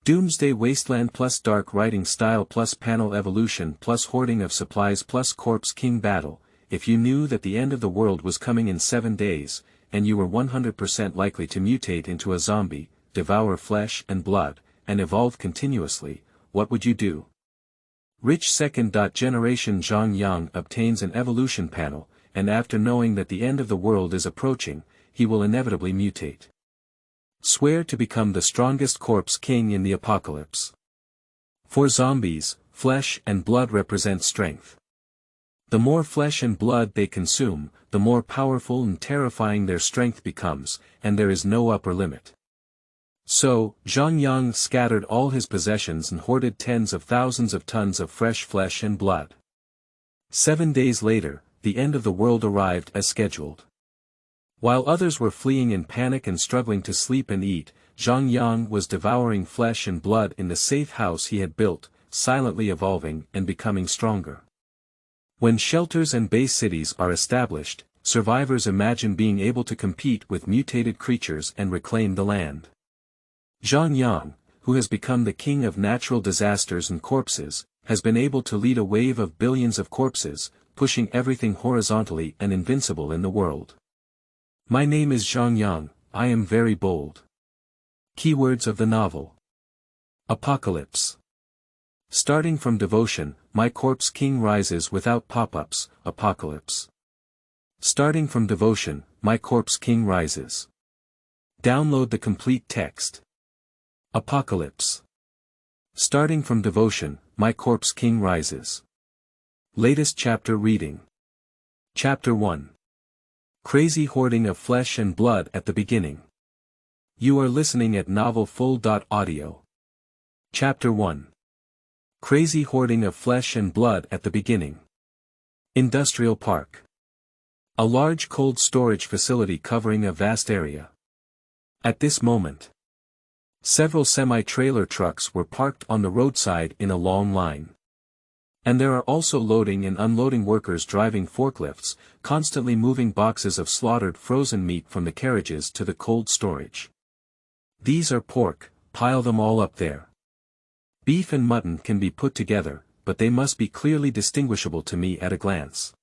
Doomsday Wasteland+Dark writing Style+Panel Evolution+hoarding of supplies+Corpse King Battle. If you knew that the end of the world was coming in 7 days, and you were 100% likely to mutate into a zombie, devour flesh and blood, and evolve continuously, what would you do? Rich second-generation Zhang Yang obtains an evolution panel, and after knowing that the end of the world is approaching, he will inevitably mutate. Swear to become the strongest corpse king in the apocalypse. For zombies, flesh and blood represent strength. The more flesh and blood they consume, the more powerful and terrifying their strength becomes, and there is no upper limit. So, Zhang Yang scattered all his possessions and hoarded tens of thousands of tons of fresh flesh and blood. 7 days later, the end of the world arrived as scheduled. While others were fleeing in panic and struggling to sleep and eat, Zhang Yang was devouring flesh and blood in the safe house he had built, silently evolving and becoming stronger. When shelters and base cities are established, survivors imagine being able to compete with mutated creatures and reclaim the land. Zhang Yang, who has become the king of natural disasters and corpses, has been able to lead a wave of billions of corpses, pushing everything horizontally and invincible in the world. My name is Zhang Yang, I am very bold. Keywords of the novel. Apocalypse. Starting from devotion, my corpse king rises without pop-ups, apocalypse. Starting from devotion, my corpse king rises. Download the complete text. Apocalypse. Starting from devotion, my corpse king rises. Latest chapter reading. Chapter 1. Crazy hoarding of flesh and blood at the beginning. You are listening at novelfull.audio. Chapter 1. Crazy hoarding of flesh and blood at the beginning. Industrial Park. A large cold storage facility covering a vast area. At this moment, several semi-trailer trucks were parked on the roadside in a long line. And there are also loading and unloading workers driving forklifts, constantly moving boxes of slaughtered frozen meat from the carriages to the cold storage. These are pork, pile them all up there. Beef and mutton can be put together, but they must be clearly distinguishable to me at a glance.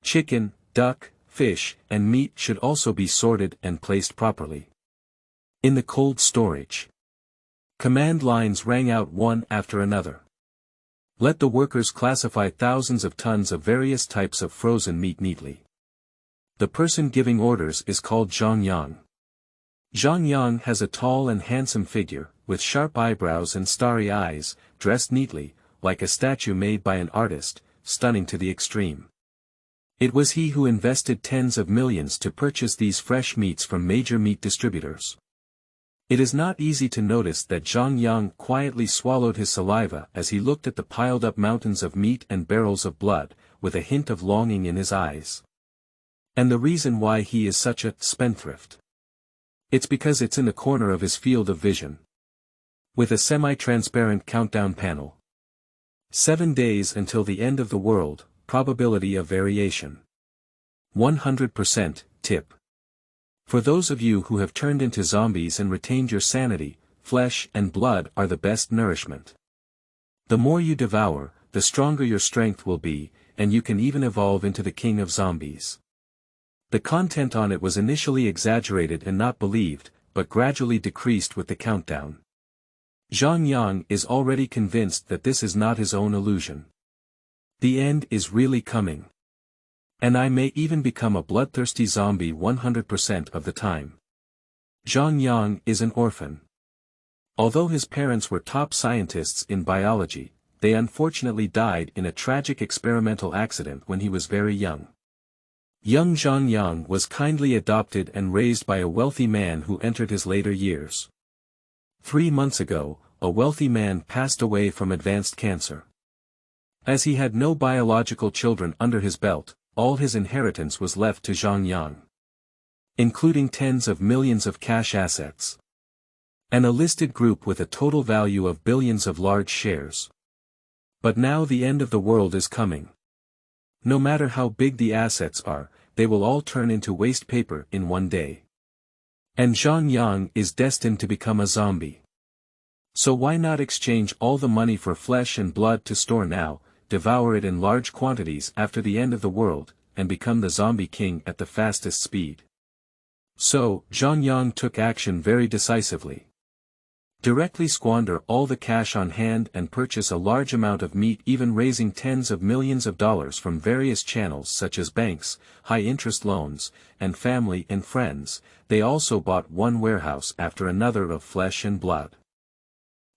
Chicken, duck, fish, and meat should also be sorted and placed properly. In the cold storage. Command lines rang out one after another. Let the workers classify thousands of tons of various types of frozen meat neatly. The person giving orders is called Zhang Yang. Zhang Yang has a tall and handsome figure, with sharp eyebrows and starry eyes, dressed neatly, like a statue made by an artist, stunning to the extreme. It was he who invested tens of millions to purchase these fresh meats from major meat distributors. It is not easy to notice that Zhang Yang quietly swallowed his saliva as he looked at the piled-up mountains of meat and barrels of blood, with a hint of longing in his eyes. And the reason why he is such a spendthrift. It's because it's in the corner of his field of vision. With a semi-transparent countdown panel. 7 days until the end of the world, probability of variation. 100%, tip. For those of you who have turned into zombies and retained your sanity, flesh and blood are the best nourishment. The more you devour, the stronger your strength will be, and you can even evolve into the king of zombies. The content on it was initially exaggerated and not believed, but gradually decreased with the countdown. Zhang Yang is already convinced that this is not his own illusion. The end is really coming. And I may even become a bloodthirsty zombie 100% of the time. Zhang Yang is an orphan. Although his parents were top scientists in biology, they unfortunately died in a tragic experimental accident when he was very young. Young Zhang Yang was kindly adopted and raised by a wealthy man who entered his later years. 3 months ago, a wealthy man passed away from advanced cancer. As he had no biological children under his belt, all his inheritance was left to Zhang Yang. Including tens of millions of cash assets. And a listed group with a total value of billions of large shares. But now the end of the world is coming. No matter how big the assets are, they will all turn into waste paper in one day. And Zhang Yang is destined to become a zombie. So why not exchange all the money for flesh and blood to store now, devour it in large quantities after the end of the world, and become the zombie king at the fastest speed? So, Zhang Yang took action very decisively. Directly squander all the cash on hand and purchase a large amount of meat, even raising tens of millions of dollars from various channels such as banks, high-interest loans, and family and friends. They also bought one warehouse after another of flesh and blood.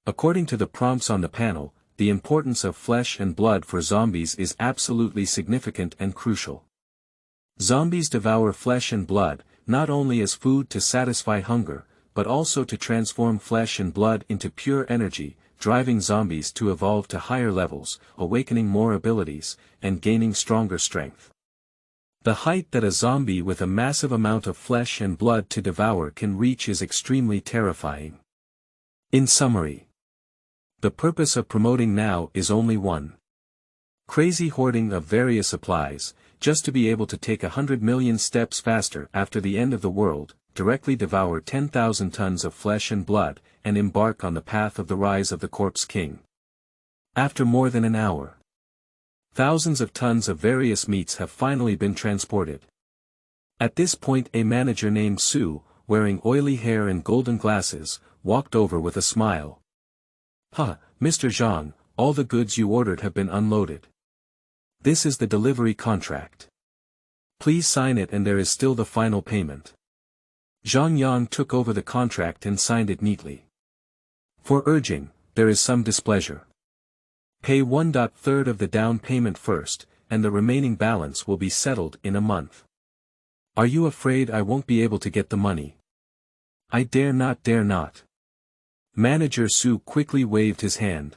According to the prompts on the panel, the importance of flesh and blood for zombies is absolutely significant and crucial. Zombies devour flesh and blood, not only as food to satisfy hunger, but also to transform flesh and blood into pure energy, driving zombies to evolve to higher levels, awakening more abilities, and gaining stronger strength. The height that a zombie with a massive amount of flesh and blood to devour can reach is extremely terrifying. In summary, the purpose of promoting now is only one. Crazy hoarding of various supplies, just to be able to take 100 million steps faster after the end of the world, directly devour 10,000 tons of flesh and blood, and embark on the path of the rise of the Corpse King. After more than an hour, thousands of tons of various meats have finally been transported. At this point a manager named Sue, wearing oily hair and golden glasses, walked over with a smile. Mr. Zhang, all the goods you ordered have been unloaded. This is the delivery contract. Please sign it and there is still the final payment. Zhang Yang took over the contract and signed it neatly. For urging, there is some displeasure. Pay 1/3 of the down payment first, and the remaining balance will be settled in a month. Are you afraid I won't be able to get the money? I dare not. Manager Su quickly waved his hand.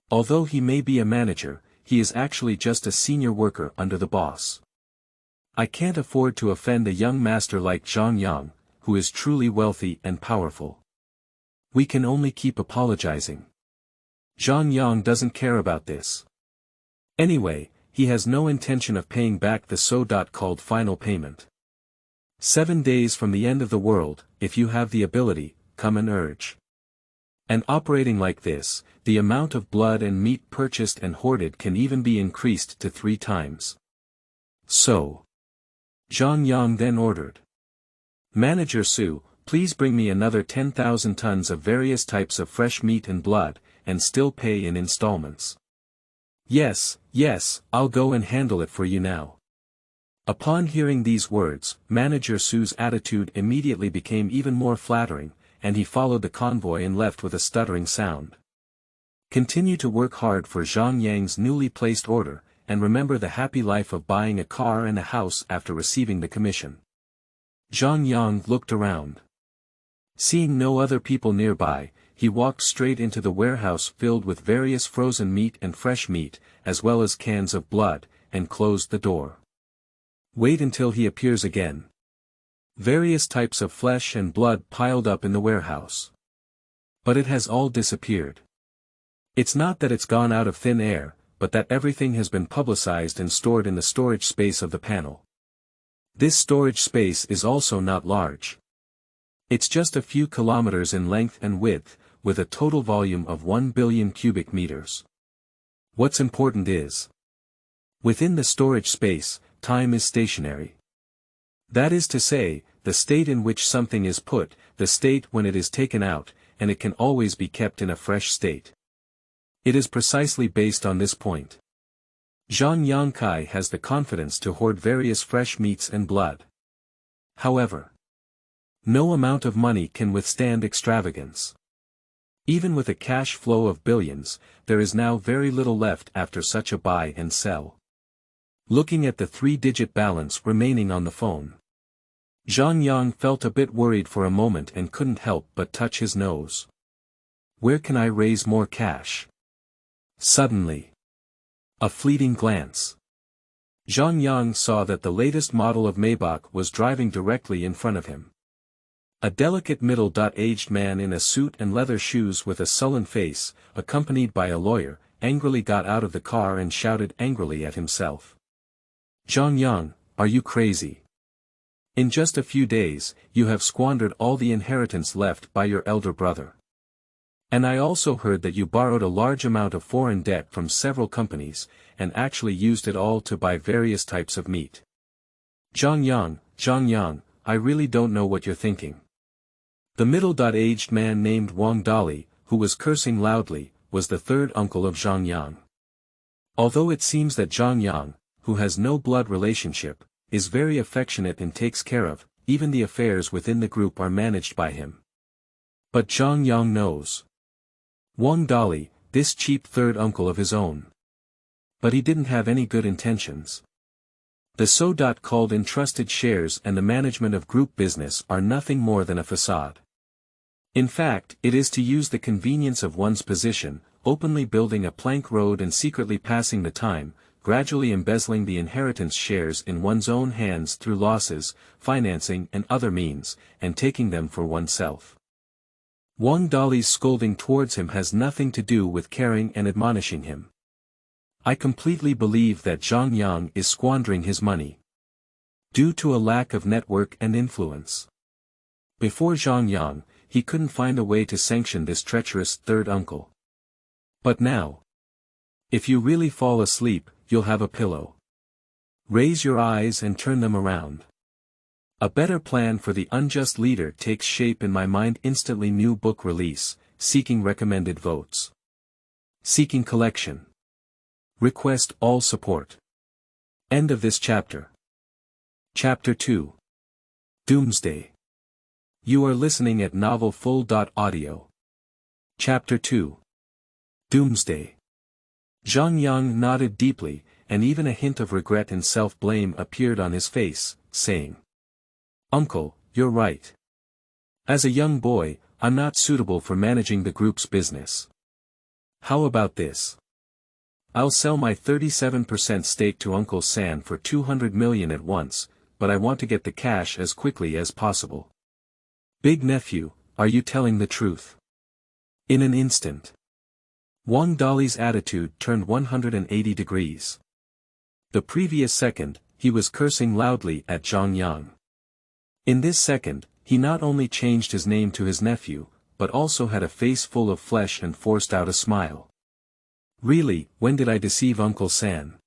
Although he may be a manager, he is actually just a senior worker under the boss. I can't afford to offend a young master like Zhang Yang, who is truly wealthy and powerful. We can only keep apologizing. Zhang Yang doesn't care about this. Anyway, he has no intention of paying back the so-called final payment. 7 days from the end of the world, if you have the ability, come and urge. And operating like this, the amount of blood and meat purchased and hoarded can even be increased to 3 times. So, Zhang Yang then ordered. Manager Su, please bring me another 10,000 tons of various types of fresh meat and blood, and still pay in installments. Yes, I'll go and handle it for you now. Upon hearing these words, Manager Su's attitude immediately became even more flattering, and he followed the convoy and left with a stuttering sound. Continue to work hard for Zhang Yang's newly placed order, and remember the happy life of buying a car and a house after receiving the commission. Zhang Yang looked around. Seeing no other people nearby, he walked straight into the warehouse filled with various frozen meat and fresh meat, as well as cans of blood, and closed the door. Wait until he appears again. Various types of flesh and blood piled up in the warehouse. But it has all disappeared. It's not that it's gone out of thin air, but that everything has been publicized and stored in the storage space of the panel. This storage space is also not large. It's just a few kilometers in length and width, with a total volume of 1 billion cubic meters. What's important is, within the storage space, time is stationary. That is to say, the state in which something is put, the state when it is taken out, and it can always be kept in a fresh state. It is precisely based on this point. Zhang Yang has the confidence to hoard various fresh meats and blood. However, no amount of money can withstand extravagance. Even with a cash flow of billions, there is now very little left after such a buy and sell. Looking at the 3-digit balance remaining on the phone, Zhang Yang felt a bit worried for a moment and couldn't help but touch his nose. Where can I raise more cash? Suddenly, a fleeting glance. Zhang Yang saw that the latest model of Maybach was driving directly in front of him. A delicate middle-aged man in a suit and leather shoes with a sullen face, accompanied by a lawyer, angrily got out of the car and shouted angrily at himself. Zhang Yang, are you crazy? In just a few days, you have squandered all the inheritance left by your elder brother. And I also heard that you borrowed a large amount of foreign debt from several companies, and actually used it all to buy various types of meat. Zhang Yang, I really don't know what you're thinking. The middle-aged man named Wang Dali, who was cursing loudly, was the third uncle of Zhang Yang. Although it seems that Zhang Yang, who has no blood relationship, is very affectionate and takes care of, even the affairs within the group are managed by him. But Zhang Yang knows Wang Dali, this cheap third uncle of his own. But he didn't have any good intentions. The so-called entrusted shares and the management of group business are nothing more than a facade. In fact, it is to use the convenience of one's position, openly building a plank road and secretly passing the time, gradually embezzling the inheritance shares in one's own hands through losses, financing and other means, and taking them for oneself. Wang Dali's scolding towards him has nothing to do with caring and admonishing him. I completely believe that Zhang Yang is squandering his money due to a lack of network and influence. Before Zhang Yang, he couldn't find a way to sanction this treacherous third uncle. But now, if you really fall asleep, you'll have a pillow. Raise your eyes and turn them around. A better plan for the unjust leader takes shape in my mind instantly. New book release, seeking recommended votes. Seeking collection. Request all support. End of this chapter. Chapter 2. Doomsday. You are listening at novelfull.audio. Chapter 2. Doomsday. Zhang Yang nodded deeply, and even a hint of regret and self-blame appeared on his face, saying, "Uncle, you're right. As a young boy, I'm not suitable for managing the group's business. How about this? I'll sell my 37% stake to Uncle San for 200 million at once, but I want to get the cash as quickly as possible." "Big nephew, are you telling the truth?" In an instant, Wang Dali's attitude turned 180 degrees. The previous second, he was cursing loudly at Zhang Yang. In this second, he not only changed his name to his nephew, but also had a face full of flesh and forced out a smile. "Really, when did I deceive Uncle San?"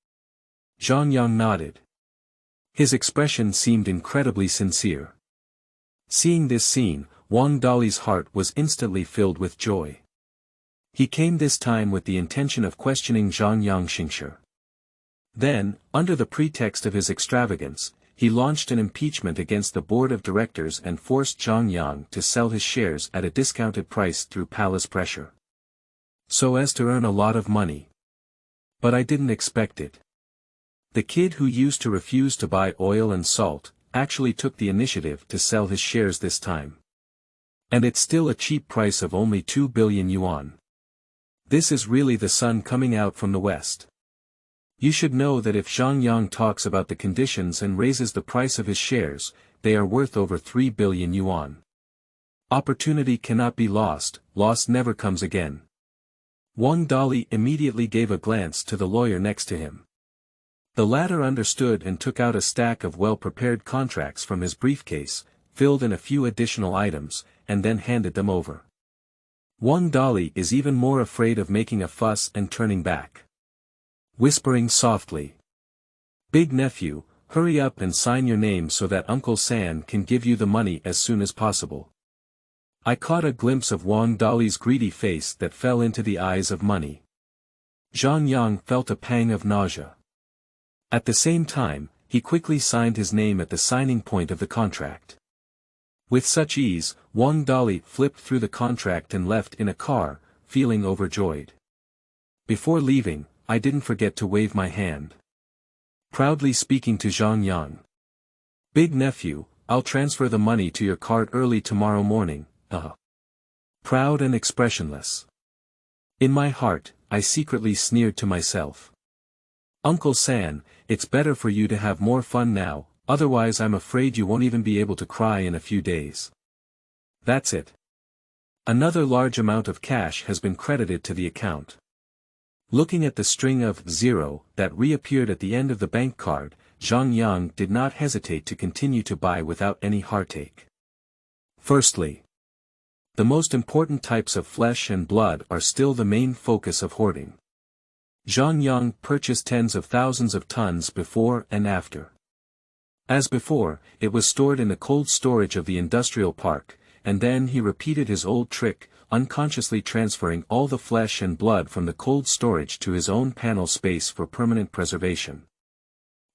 Zhang Yang nodded. His expression seemed incredibly sincere. Seeing this scene, Wang Dali's heart was instantly filled with joy. He came this time with the intention of questioning Zhang Yang Xingshi. Then, under the pretext of his extravagance, he launched an impeachment against the board of directors and forced Zhang Yang to sell his shares at a discounted price through palace pressure, so as to earn a lot of money. But I didn't expect it. The kid who used to refuse to buy oil and salt, actually took the initiative to sell his shares this time. And it's still a cheap price of only 2 billion yuan. This is really the sun coming out from the west. You should know that if Zhang Yang talks about the conditions and raises the price of his shares, they are worth over 3 billion yuan. Opportunity cannot be lost, loss never comes again. Wang Dali immediately gave a glance to the lawyer next to him. The latter understood and took out a stack of well-prepared contracts from his briefcase, filled in a few additional items, and then handed them over. Wang Dali is even more afraid of making a fuss and turning back. Whispering softly, "Big nephew, hurry up and sign your name so that Uncle San can give you the money as soon as possible." I caught a glimpse of Wang Dali's greedy face that fell into the eyes of money. Zhang Yang felt a pang of nausea. At the same time, he quickly signed his name at the signing point of the contract. With such ease, Wang Dali flipped through the contract and left in a car, feeling overjoyed. Before leaving, I didn't forget to wave my hand, proudly speaking to Zhang Yang. "Big nephew, I'll transfer the money to your card early tomorrow morning." Proud and expressionless. In my heart, I secretly sneered to myself. "Uncle San, it's better for you to have more fun now, otherwise I'm afraid you won't even be able to cry in a few days." That's it. Another large amount of cash has been credited to the account. Looking at the string of 0 that reappeared at the end of the bank card, Zhang Yang did not hesitate to continue to buy without any heartache. Firstly, The most important types of flesh and blood are still the main focus of hoarding. Zhang Yang purchased tens of thousands of tons before and after. As before, it was stored in the cold storage of the industrial park, and then he repeated his old trick, unconsciously transferring all the flesh and blood from the cold storage to his own panel space for permanent preservation.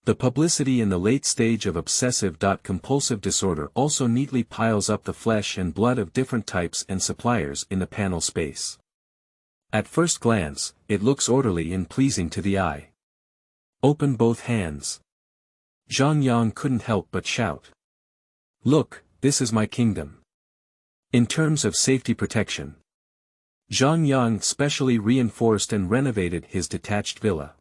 The publicity in the late stage of obsessive-compulsive disorder also neatly piles up the flesh and blood of different types and suppliers in the panel space. At first glance, it looks orderly and pleasing to the eye. Open both hands. Zhang Yang couldn't help but shout. Look, this is my kingdom. In terms of safety protection, Zhang Yang specially reinforced and renovated his detached villa.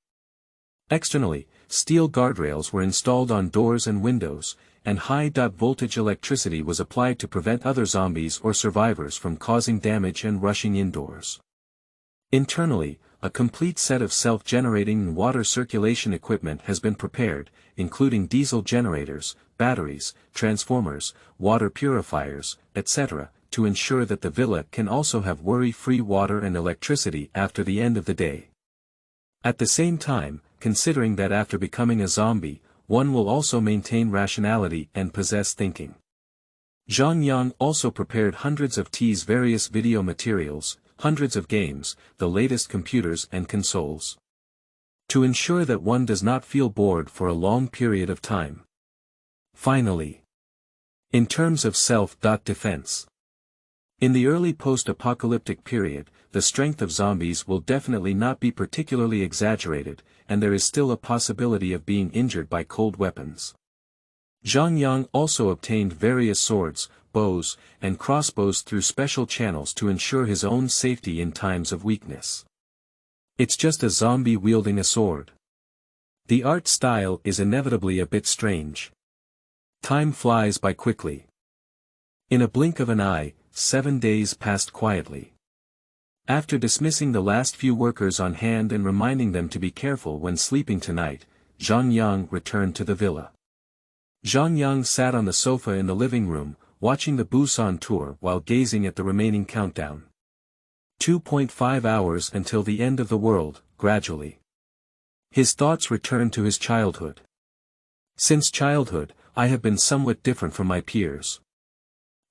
Externally, steel guardrails were installed on doors and windows, and high-voltage electricity was applied to prevent other zombies or survivors from causing damage and rushing indoors. Internally, a complete set of self-generating and water circulation equipment has been prepared, including diesel generators, batteries, transformers, water purifiers, etc., to ensure that the villa can also have worry-free water and electricity after the end of the day. At the same time, considering that after becoming a zombie, one will also maintain rationality and possess thinking. Zhang Yang also prepared hundreds of T's various video materials, hundreds of games, the latest computers and consoles. To ensure that one does not feel bored for a long period of time. Finally, in terms of self-defense. In the early post-apocalyptic period, the strength of zombies will definitely not be particularly exaggerated, and there is still a possibility of being injured by cold weapons. Zhang Yang also obtained various swords, bows, and crossbows through special channels to ensure his own safety in times of weakness. It's just a zombie wielding a sword. The art style is inevitably a bit strange. Time flies by quickly. In a blink of an eye, 7 days passed quietly. After dismissing the last few workers on hand and reminding them to be careful when sleeping tonight, Zhang Yang returned to the villa. Zhang Yang sat on the sofa in the living room, watching the Busan tour while gazing at the remaining countdown. 2.5 hours until the end of the world, gradually. His thoughts returned to his childhood. Since childhood, I have been somewhat different from my peers.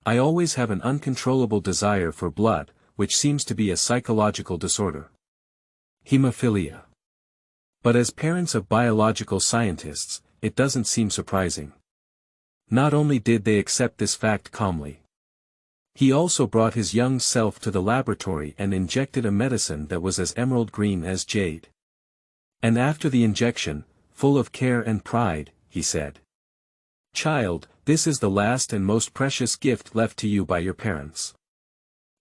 I always have an uncontrollable desire for blood, which seems to be a psychological disorder. Hemophilia. But as parents of biological scientists, it doesn't seem surprising. Not only did they accept this fact calmly. He also brought his young self to the laboratory and injected a medicine that was as emerald green as jade. And after the injection, full of care and pride, he said, "Child, this is the last and most precious gift left to you by your parents."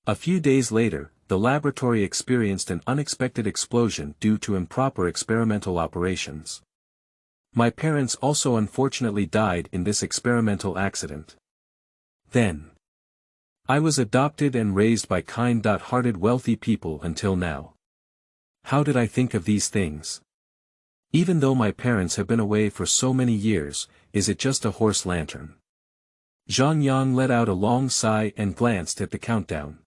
A few days later, the laboratory experienced an unexpected explosion due to improper experimental operations. My parents also unfortunately died in this experimental accident. Then, I was adopted and raised by kind-hearted wealthy people until now. How did I think of these things? Even though my parents have been away for so many years, is it just a horse lantern? Zhang Yang let out a long sigh and glanced at the countdown.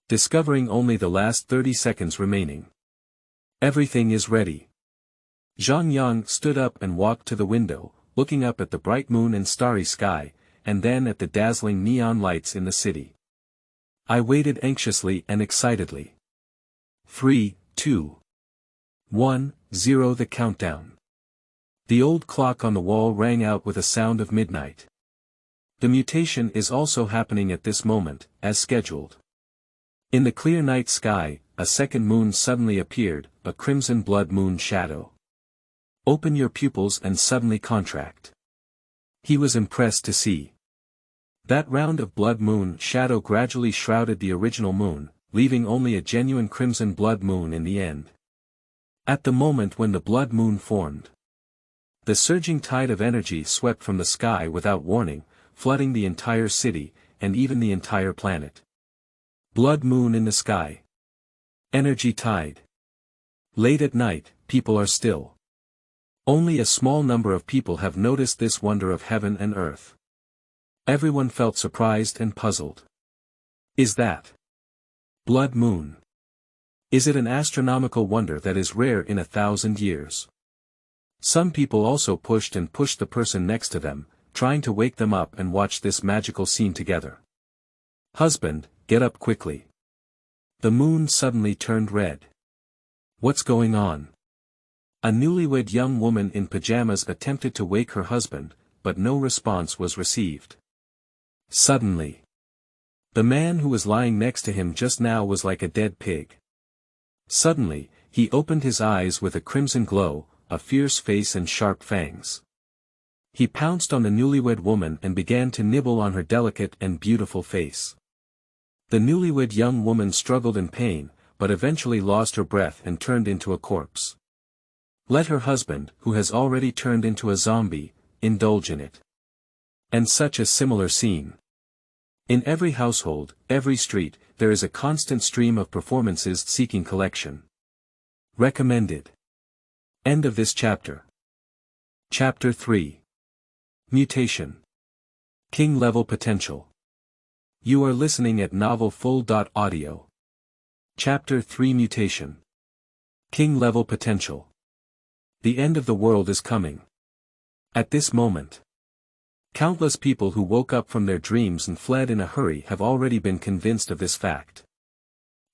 Discovering only the last 30 seconds remaining. Everything is ready. Zhang Yang stood up and walked to the window, looking up at the bright moon and starry sky, and then at the dazzling neon lights in the city. I waited anxiously and excitedly. 3, 2, 1, 0. The countdown. The old clock on the wall rang out with a sound of midnight. The mutation is also happening at this moment, as scheduled. In the clear night sky, a second moon suddenly appeared, a crimson blood moon shadow. Open your pupils and suddenly contract. He was impressed to see. That round of blood moon shadow gradually shrouded the original moon, leaving only a genuine crimson blood moon in the end. At the moment when the blood moon formed, the surging tide of energy swept from the sky without warning, flooding the entire city, and even the entire planet. Blood moon in the sky. Energy tide. Late at night, people are still. Only a small number of people have noticed this wonder of heaven and earth. Everyone felt surprised and puzzled. Is that blood moon? Is it an astronomical wonder that is rare in 1,000 years? Some people also pushed the person next to them, trying to wake them up and watch this magical scene together. Husband, get up quickly. The moon suddenly turned red. What's going on? A newlywed young woman in pajamas attempted to wake her husband, but no response was received. Suddenly, the man who was lying next to him just now was like a dead pig. Suddenly, he opened his eyes with a crimson glow, a fierce face and sharp fangs. He pounced on the newlywed woman and began to nibble on her delicate and beautiful face. The newlywed young woman struggled in pain, but eventually lost her breath and turned into a corpse. Let her husband, who has already turned into a zombie, indulge in it. And such a similar scene. In every household, every street, there is a constant stream of performances seeking collection. Recommended. End of this chapter. Chapter 3. Mutation. King Level Potential. You are listening at novelfull.audio. Chapter 3 Mutation. King Level Potential. The end of the world is coming. At this moment, countless people who woke up from their dreams and fled in a hurry have already been convinced of this fact.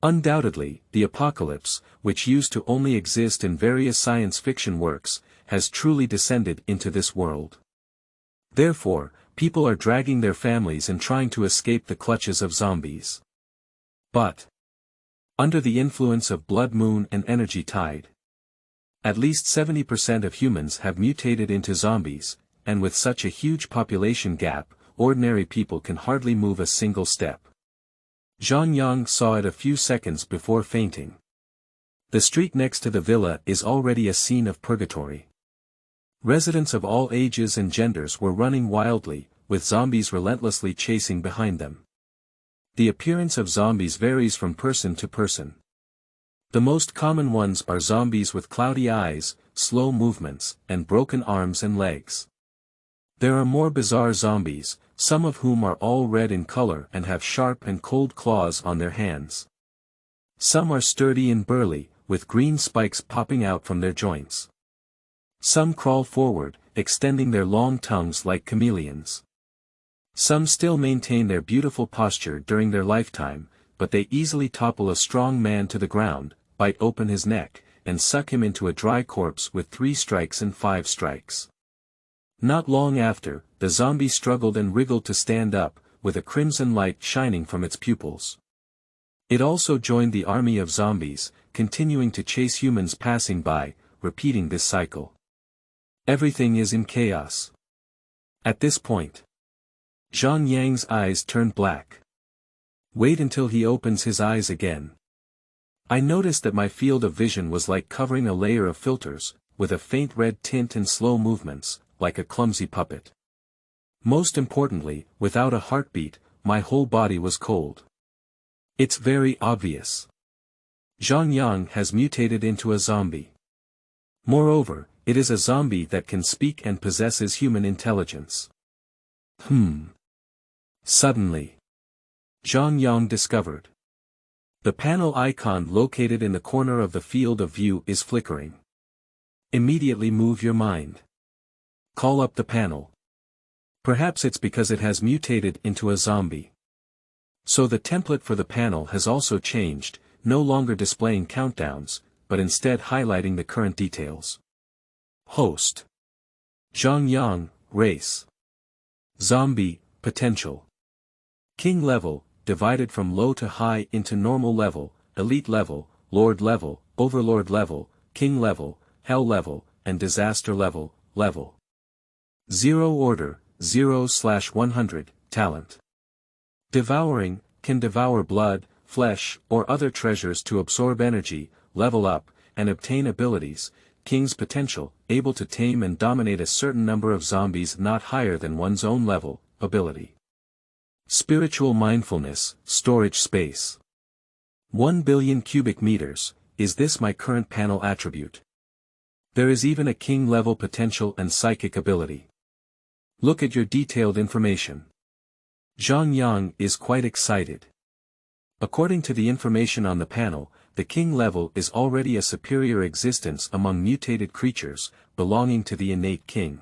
Undoubtedly, the apocalypse, which used to only exist in various science fiction works, has truly descended into this world. Therefore, people are dragging their families and trying to escape the clutches of zombies. But, under the influence of blood moon and energy tide, at least 70% of humans have mutated into zombies, and with such a huge population gap, ordinary people can hardly move a single step. Zhang Yang saw it a few seconds before fainting. The street next to the villa is already a scene of purgatory. Residents of all ages and genders were running wildly, with zombies relentlessly chasing behind them. The appearance of zombies varies from person to person. The most common ones are zombies with cloudy eyes, slow movements, and broken arms and legs. There are more bizarre zombies, some of whom are all red in color and have sharp and cold claws on their hands. Some are sturdy and burly, with green spikes popping out from their joints. Some crawl forward, extending their long tongues like chameleons. Some still maintain their beautiful posture during their lifetime, but they easily topple a strong man to the ground, bite open his neck, and suck him into a dry corpse with 3 strikes and 5 strikes. Not long after, the zombie struggled and wriggled to stand up, with a crimson light shining from its pupils. It also joined the army of zombies, continuing to chase humans passing by, repeating this cycle. Everything is in chaos. At this point, Zhang Yang's eyes turned black. Wait until he opens his eyes again. I noticed that my field of vision was like covering a layer of filters, with a faint red tint and slow movements, like a clumsy puppet. Most importantly, without a heartbeat, my whole body was cold. It's very obvious. Zhang Yang has mutated into a zombie. Moreover, it is a zombie that can speak and possesses human intelligence. Suddenly, Zhang Yang discovered. The panel icon located in the corner of the field of view is flickering. Immediately move your mind. Call up the panel. Perhaps it's because it has mutated into a zombie. So the template for the panel has also changed, no longer displaying countdowns, but instead highlighting the current details. Host. Zhang Yang, race. Zombie, potential. King level, divided from low to high into normal level, elite level, lord level, overlord level, king level, hell level, and disaster level, level. 0 order, 0/100, talent. Devouring, can devour blood, flesh, or other treasures to absorb energy, level up, and obtain abilities. King's potential, able to tame and dominate a certain number of zombies not higher than one's own level, ability. Spiritual mindfulness, storage space. 1 billion cubic meters, is this my current panel attribute? There is even a king level potential and psychic ability. Look at your detailed information. Zhang Yang is quite excited. According to the information on the panel, the king level is already a superior existence among mutated creatures, belonging to the innate king.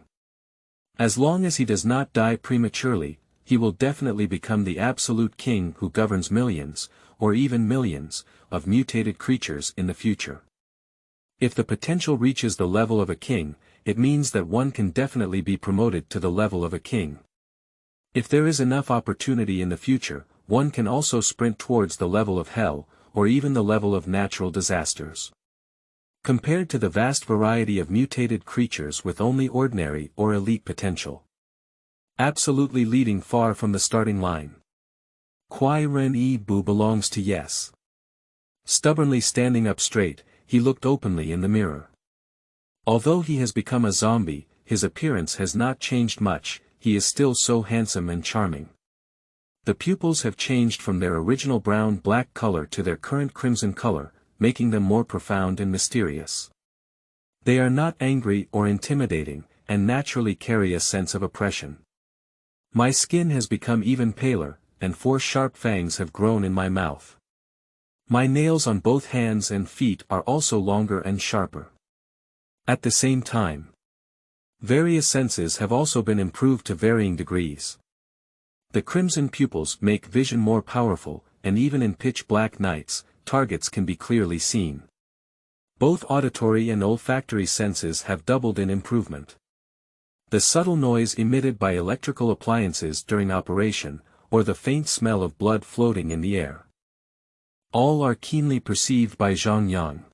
As long as he does not die prematurely, he will definitely become the absolute king who governs millions, or even millions, of mutated creatures in the future. If the potential reaches the level of a king, it means that one can definitely be promoted to the level of a king. If there is enough opportunity in the future, one can also sprint towards the level of hell, or even the level of natural disasters. Compared to the vast variety of mutated creatures with only ordinary or elite potential. Absolutely leading far from the starting line. Kwai Ren E Bu belongs to yes. Stubbornly standing up straight, he looked openly in the mirror. Although he has become a zombie, his appearance has not changed much, he is still so handsome and charming. The pupils have changed from their original brown-black color to their current crimson color, making them more profound and mysterious. They are not angry or intimidating, and naturally carry a sense of oppression. My skin has become even paler, and 4 sharp fangs have grown in my mouth. My nails on both hands and feet are also longer and sharper. At the same time, various senses have also been improved to varying degrees. The crimson pupils make vision more powerful, and even in pitch-black nights, targets can be clearly seen. Both auditory and olfactory senses have doubled in improvement. The subtle noise emitted by electrical appliances during operation, or the faint smell of blood floating in the air. All are keenly perceived by Zhang Yang.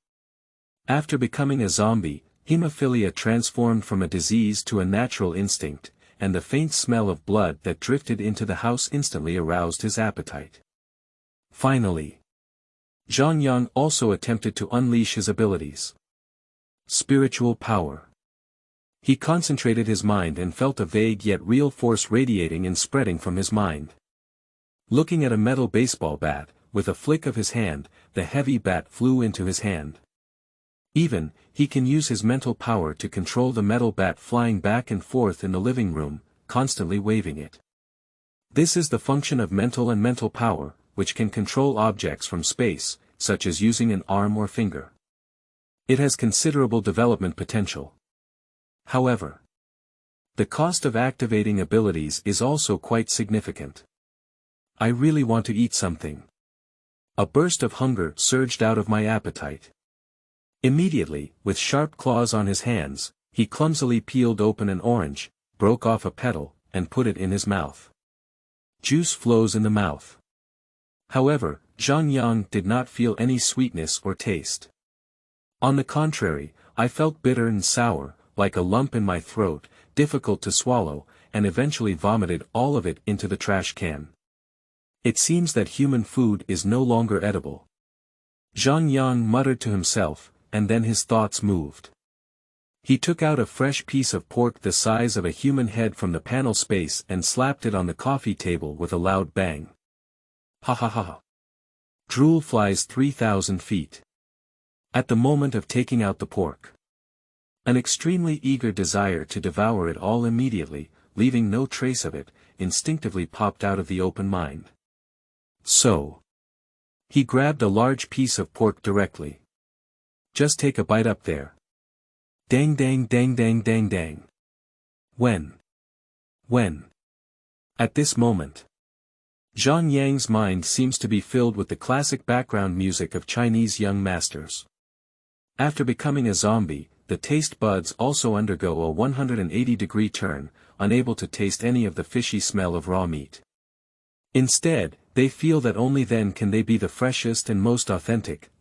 After becoming a zombie, hemophilia transformed from a disease to a natural instinct, and the faint smell of blood that drifted into the house instantly aroused his appetite. Finally, Zhang Yang also attempted to unleash his abilities. Spiritual power. He concentrated his mind and felt a vague yet real force radiating and spreading from his mind. Looking at a metal baseball bat, with a flick of his hand, the heavy bat flew into his hand. Even, he can use his mental power to control the metal bat flying back and forth in the living room, constantly waving it. This is the function of mental power, which can control objects from space, such as using an arm or finger. It has considerable development potential. However, the cost of activating abilities is also quite significant. I really want to eat something. A burst of hunger surged out of my appetite. Immediately, with sharp claws on his hands, he clumsily peeled open an orange, broke off a petal, and put it in his mouth. Juice flows in the mouth. However, Zhang Yang did not feel any sweetness or taste. On the contrary, I felt bitter and sour, like a lump in my throat, difficult to swallow, and eventually vomited all of it into the trash can. It seems that human food is no longer edible. Zhang Yang muttered to himself, and then his thoughts moved. He took out a fresh piece of pork the size of a human head from the panel space and slapped it on the coffee table with a loud bang. Ha ha ha. Drool flies 3,000 feet. At the moment of taking out the pork, an extremely eager desire to devour it all immediately, leaving no trace of it, instinctively popped out of the open mind. So, he grabbed a large piece of pork directly. Just take a bite up there. Dang dang dang dang dang dang. When? At this moment, Zhang Yang's mind seems to be filled with the classic background music of Chinese young masters. After becoming a zombie, the taste buds also undergo a 180-degree turn, unable to taste any of the fishy smell of raw meat. Instead, they feel that only then can they be the freshest and most authentic.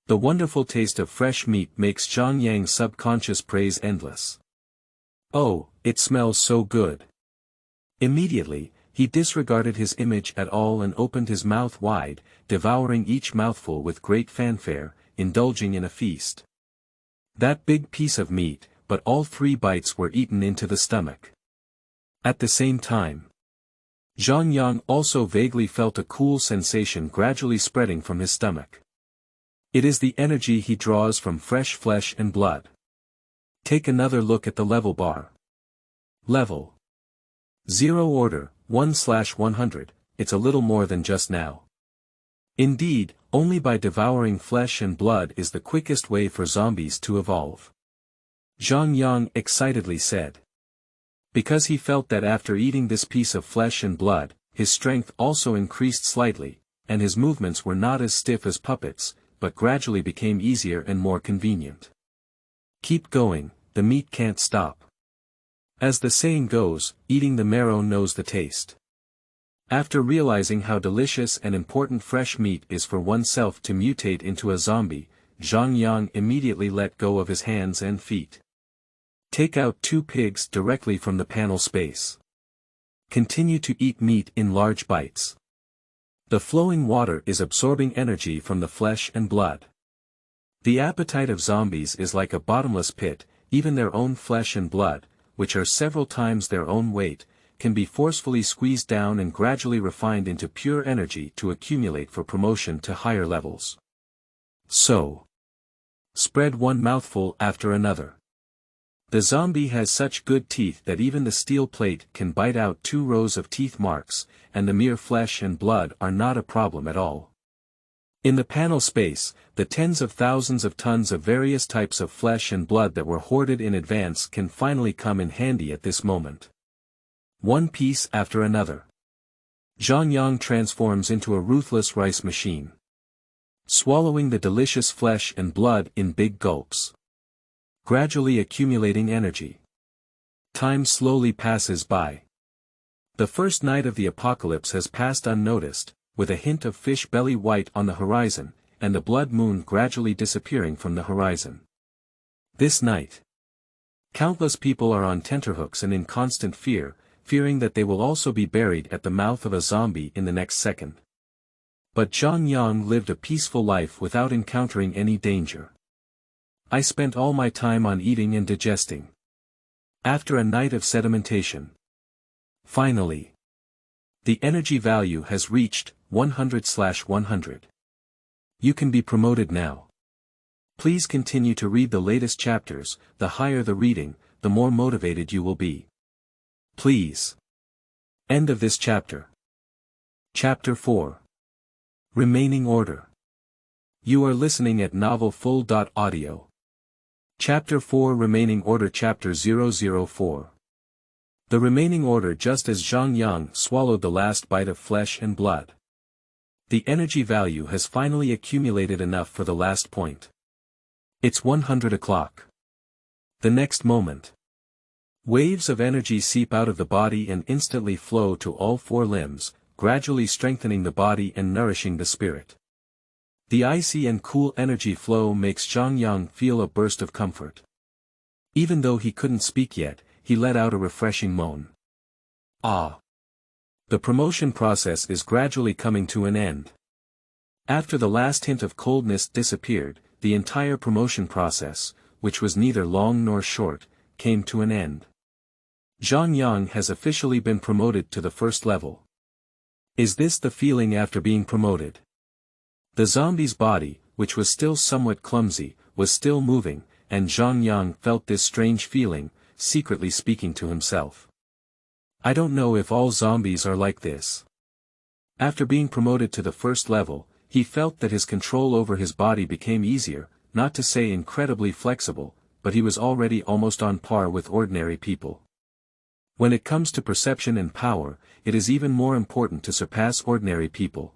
The wonderful taste of fresh meat makes Zhang Yang's subconscious praise endless. Oh, it smells so good. Immediately, he disregarded his image at all and opened his mouth wide, devouring each mouthful with great fanfare, indulging in a feast. That big piece of meat, but all 3 bites were eaten into the stomach. At the same time, Zhang Yang also vaguely felt a cool sensation gradually spreading from his stomach. It is the energy he draws from fresh flesh and blood. Take another look at the level bar. Level 0 order, 1/100, it's a little more than just now. Indeed, only by devouring flesh and blood is the quickest way for zombies to evolve. Zhang Yang excitedly said. Because he felt that after eating this piece of flesh and blood, his strength also increased slightly, and his movements were not as stiff as puppets, but gradually became easier and more convenient. Keep going, the meat can't stop. As the saying goes, eating the marrow knows the taste. After realizing how delicious and important fresh meat is for oneself to mutate into a zombie, Zhang Yang immediately let go of his hands and feet. Take out 2 pigs directly from the panel space. Continue to eat meat in large bites. The flowing water is absorbing energy from the flesh and blood. The appetite of zombies is like a bottomless pit, even their own flesh and blood, which are several times their own weight, can be forcefully squeezed down and gradually refined into pure energy to accumulate for promotion to higher levels. So, spread one mouthful after another. The zombie has such good teeth that even the steel plate can bite out 2 rows of teeth marks, and the mere flesh and blood are not a problem at all. In the panel space, the tens of thousands of tons of various types of flesh and blood that were hoarded in advance can finally come in handy at this moment. One piece after another. Zhang Yang transforms into a ruthless rice machine. Swallowing the delicious flesh and blood in big gulps. Gradually accumulating energy. Time slowly passes by. The first night of the apocalypse has passed unnoticed, with a hint of fish belly white on the horizon, and the blood moon gradually disappearing from the horizon. This night, countless people are on tenterhooks and in constant fear, fearing that they will also be buried at the mouth of a zombie in the next second. But Zhang Yang lived a peaceful life without encountering any danger. I spent all my time on eating and digesting. After a night of sedimentation. Finally, the energy value has reached 100/100. You can be promoted now. Please continue to read the latest chapters. The higher the reading, the more motivated you will be. Please. End of this chapter. Chapter 4. Remaining Order. You are listening at novelfull.audio. Chapter 4 Remaining Order Chapter 004. The remaining order just as Zhang Yang swallowed the last bite of flesh and blood. The energy value has finally accumulated enough for the last point. It's 100 o'clock. The next moment. Waves of energy seep out of the body and instantly flow to all 4 limbs, gradually strengthening the body and nourishing the spirit. The icy and cool energy flow makes Zhang Yang feel a burst of comfort. Even though he couldn't speak yet, he let out a refreshing moan. Ah! The promotion process is gradually coming to an end. After the last hint of coldness disappeared, the entire promotion process, which was neither long nor short, came to an end. Zhang Yang has officially been promoted to the 1st level. Is this the feeling after being promoted? The zombie's body, which was still somewhat clumsy, was still moving, and Zhang Yang felt this strange feeling, secretly speaking to himself. I don't know if all zombies are like this. After being promoted to the 1st level, he felt that his control over his body became easier, not to say incredibly flexible, but he was already almost on par with ordinary people. When it comes to perception and power, it is even more important to surpass ordinary people.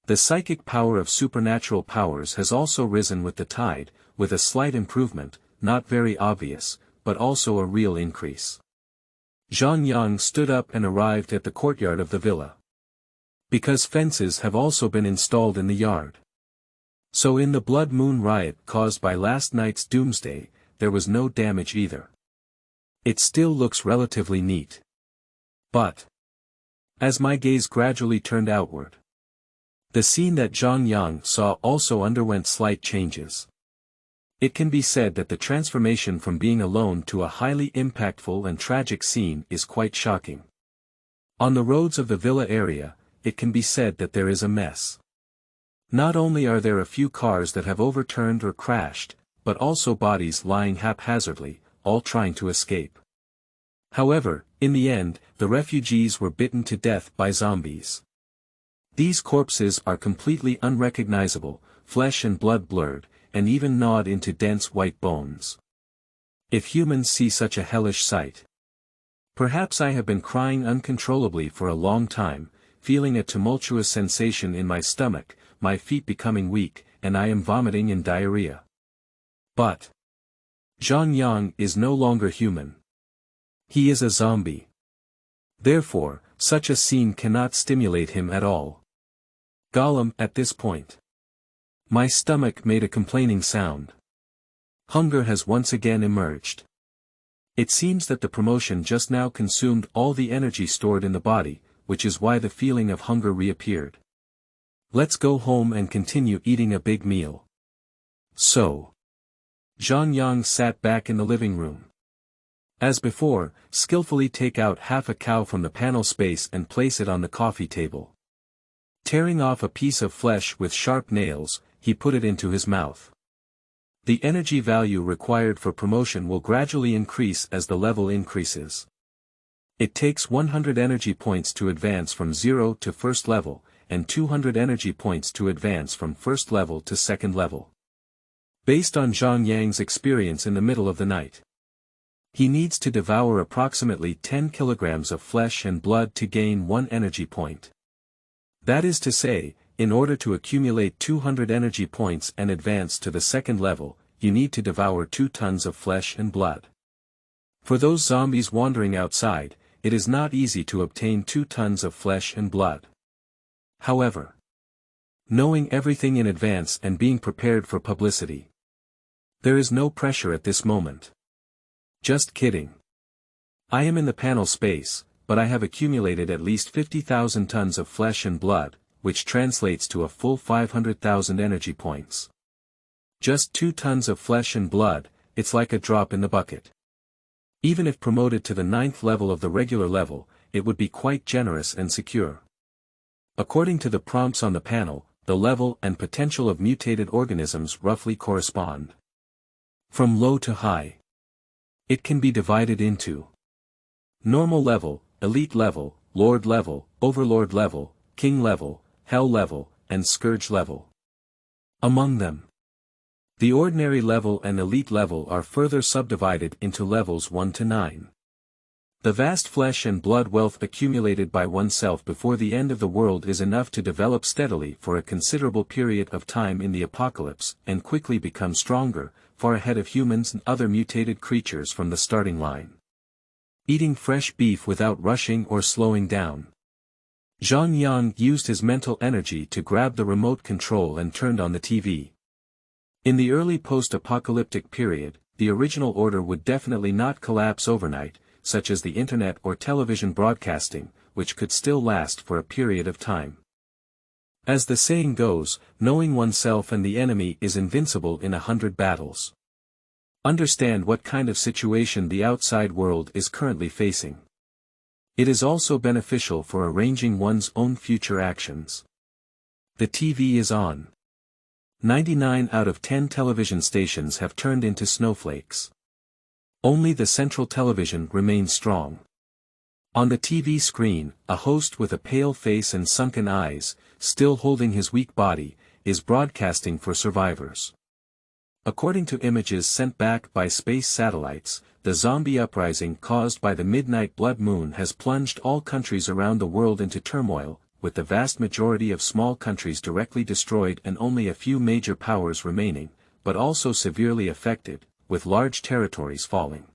The psychic power of supernatural powers has also risen with the tide, with a slight improvement, not very obvious, but also a real increase. Zhang Yang stood up and arrived at the courtyard of the villa. Because fences have also been installed in the yard. So in the blood moon riot caused by last night's Doomsday, there was no damage either. It still looks relatively neat. But, as my gaze gradually turned outward, the scene that Zhang Yang saw also underwent slight changes. It can be said that the transformation from being alone to a highly impactful and tragic scene is quite shocking. On the roads of the villa area, it can be said that there is a mess. Not only are there a few cars that have overturned or crashed, but also bodies lying haphazardly, all trying to escape. However, in the end, the refugees were bitten to death by zombies. These corpses are completely unrecognizable, flesh and blood blurred, and even gnawed into dense white bones. If humans see such a hellish sight. Perhaps I have been crying uncontrollably for a long time, feeling a tumultuous sensation in my stomach, my feet becoming weak, and I am vomiting in diarrhea. But Zhang Yang is no longer human. He is a zombie. Therefore, such a scene cannot stimulate him at all. Gollum at this point. My stomach made a complaining sound. Hunger has once again emerged. It seems that the promotion just now consumed all the energy stored in the body, which is why the feeling of hunger reappeared. Let's go home and continue eating a big meal. So. Zhang Yang sat back in the living room. As before, skillfully take out half a cow from the panel space and place it on the coffee table. Tearing off a piece of flesh with sharp nails, he put it into his mouth. The energy value required for promotion will gradually increase as the level increases. It takes 100 energy points to advance from 0 to first level, and 200 energy points to advance from first level to second level. Based on Zhang Yang's experience in the middle of the night. He needs to devour approximately 10 kilograms of flesh and blood to gain 1 energy point. That is to say, in order to accumulate 200 energy points and advance to the second level, you need to devour 2 tons of flesh and blood. For those zombies wandering outside, it is not easy to obtain 2 tons of flesh and blood. However, knowing everything in advance and being prepared for publicity. There is no pressure at this moment. Just kidding. I am in the panel space, but I have accumulated at least 50,000 tons of flesh and blood, which translates to a full 500,000 energy points. Just 2 tons of flesh and blood, it's like a drop in the bucket. Even if promoted to the 9th level of the regular level, it would be quite generous and secure. According to the prompts on the panel, the level and potential of mutated organisms roughly correspond. From low to high. It can be divided into normal level, elite level, lord level, overlord level, king level, hell level, and scourge level. Among them, the ordinary level and elite level are further subdivided into levels 1 to 9. The vast flesh and blood wealth accumulated by oneself before the end of the world is enough to develop steadily for a considerable period of time in the apocalypse and quickly become stronger, far ahead of humans and other mutated creatures from the starting line. Eating fresh beef without rushing or slowing down. Zhang Yang used his mental energy to grab the remote control and turned on the TV. In the early post-apocalyptic period, the original order would definitely not collapse overnight, such as the internet or television broadcasting, which could still last for a period of time. As the saying goes, knowing oneself and the enemy is invincible in 100 battles. Understand what kind of situation the outside world is currently facing. It is also beneficial for arranging one's own future actions. The TV is on. 99 out of 10 television stations have turned into snowflakes. Only the central television remains strong. On the TV screen, a host with a pale face and sunken eyes, still holding his weak body, is broadcasting for survivors. According to images sent back by space satellites, the zombie uprising caused by the midnight blood moon has plunged all countries around the world into turmoil, with the vast majority of small countries directly destroyed and only a few major powers remaining, but also severely affected, with large territories falling.